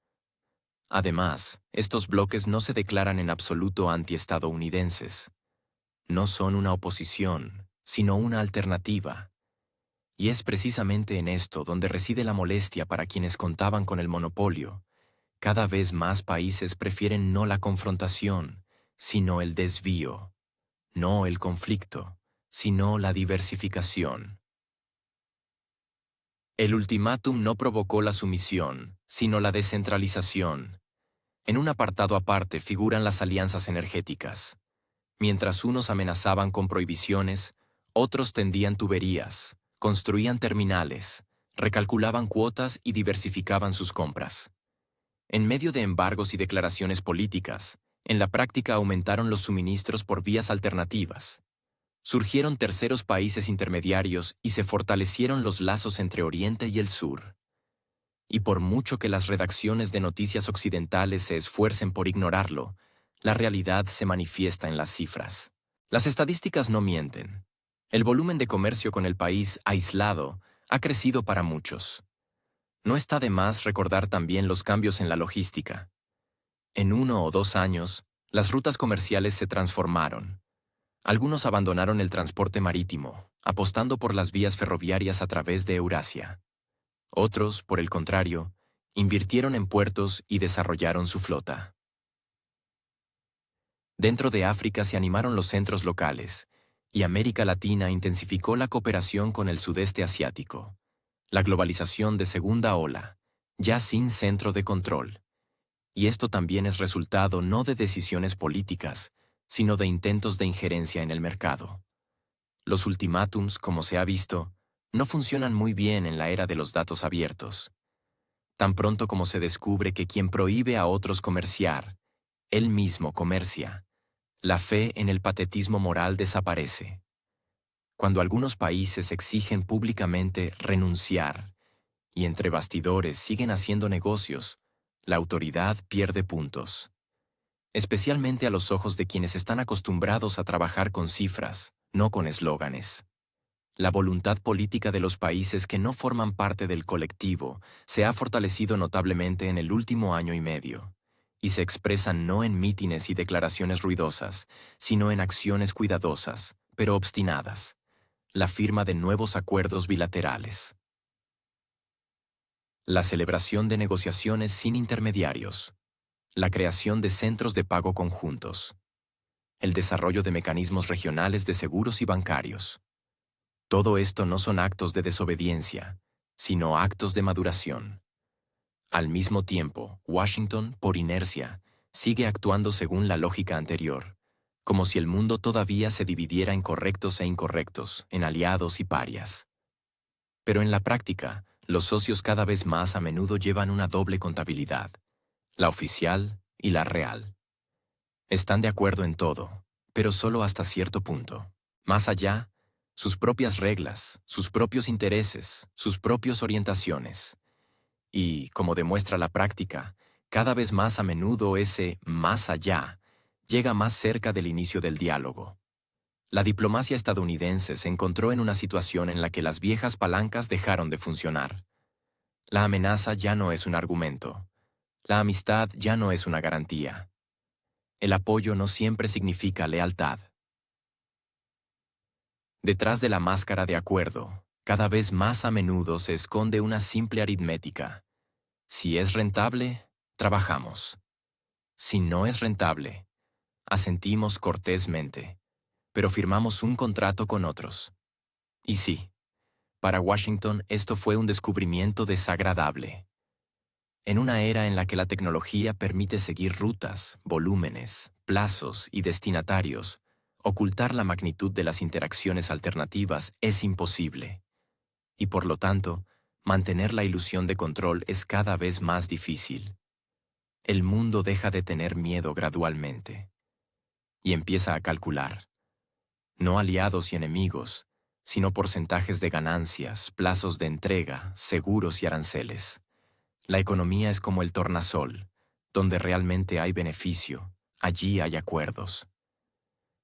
Además, estos bloques no se declaran en absoluto antiestadounidenses. No son una oposición, sino una alternativa. Y es precisamente en esto donde reside la molestia para quienes contaban con el monopolio. Cada vez más países prefieren no la confrontación, sino el desvío, no el conflicto, sino la diversificación. El ultimátum no provocó la sumisión, sino la descentralización. En un apartado aparte figuran las alianzas energéticas. Mientras unos amenazaban con prohibiciones, otros tendían tuberías, construían terminales, recalculaban cuotas y diversificaban sus compras. En medio de embargos y declaraciones políticas, en la práctica aumentaron los suministros por vías alternativas. Surgieron terceros países intermediarios y se fortalecieron los lazos entre Oriente y el Sur. Y por mucho que las redacciones de noticias occidentales se esfuercen por ignorarlo, la realidad se manifiesta en las cifras. Las estadísticas no mienten. El volumen de comercio con el país aislado ha crecido para muchos. No está de más recordar también los cambios en la logística. En 1 o 2 años, las rutas comerciales se transformaron. Algunos abandonaron el transporte marítimo, apostando por las vías ferroviarias a través de Eurasia. Otros, por el contrario, invirtieron en puertos y desarrollaron su flota. Dentro de África se animaron los centros locales, y América Latina intensificó la cooperación con el sudeste asiático. La globalización de segunda ola, ya sin centro de control. Y esto también es resultado no de decisiones políticas, sino de intentos de injerencia en el mercado. Los ultimátums, como se ha visto, no funcionan muy bien en la era de los datos abiertos. Tan pronto como se descubre que quien prohíbe a otros comerciar, él mismo comercia, la fe en el patetismo moral desaparece. Cuando algunos países exigen públicamente renunciar y entre bastidores siguen haciendo negocios, la autoridad pierde puntos. Especialmente a los ojos de quienes están acostumbrados a trabajar con cifras, no con eslóganes. La voluntad política de los países que no forman parte del colectivo se ha fortalecido notablemente en el último año y medio, y se expresa no en mítines y declaraciones ruidosas, sino en acciones cuidadosas, pero obstinadas, la firma de nuevos acuerdos bilaterales. La celebración de negociaciones sin intermediarios, la creación de centros de pago conjuntos, el desarrollo de mecanismos regionales de seguros y bancarios. Todo esto no son actos de desobediencia, sino actos de maduración. Al mismo tiempo, Washington, por inercia, sigue actuando según la lógica anterior, como si el mundo todavía se dividiera en correctos e incorrectos, en aliados y parias. Pero en la práctica, los socios cada vez más a menudo llevan una doble contabilidad, la oficial y la real. Están de acuerdo en todo, pero solo hasta cierto punto. Más allá, sus propias reglas, sus propios intereses, sus propias orientaciones. Y, como demuestra la práctica, cada vez más a menudo ese más allá llega más cerca del inicio del diálogo. La diplomacia estadounidense se encontró en una situación en la que las viejas palancas dejaron de funcionar. La amenaza ya no es un argumento. La amistad ya no es una garantía. El apoyo no siempre significa lealtad. Detrás de la máscara de acuerdo, cada vez más a menudo se esconde una simple aritmética. Si es rentable, trabajamos. Si no es rentable, asentimos cortésmente, pero firmamos un contrato con otros. Y sí, para Washington esto fue un descubrimiento desagradable. En una era en la que la tecnología permite seguir rutas, volúmenes, plazos y destinatarios, ocultar la magnitud de las interacciones alternativas es imposible. Y por lo tanto, mantener la ilusión de control es cada vez más difícil. El mundo deja de tener miedo gradualmente y empieza a calcular, no aliados y enemigos, sino porcentajes de ganancias, plazos de entrega, seguros y aranceles. La economía es como el tornasol, donde realmente hay beneficio, allí hay acuerdos.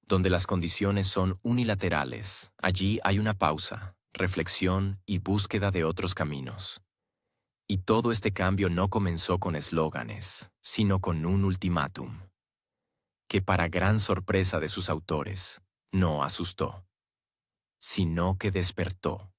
Donde las condiciones son unilaterales, allí hay una pausa, reflexión y búsqueda de otros caminos. Y todo este cambio no comenzó con eslóganes, sino con un ultimátum, que para gran sorpresa de sus autores, no asustó, sino que despertó.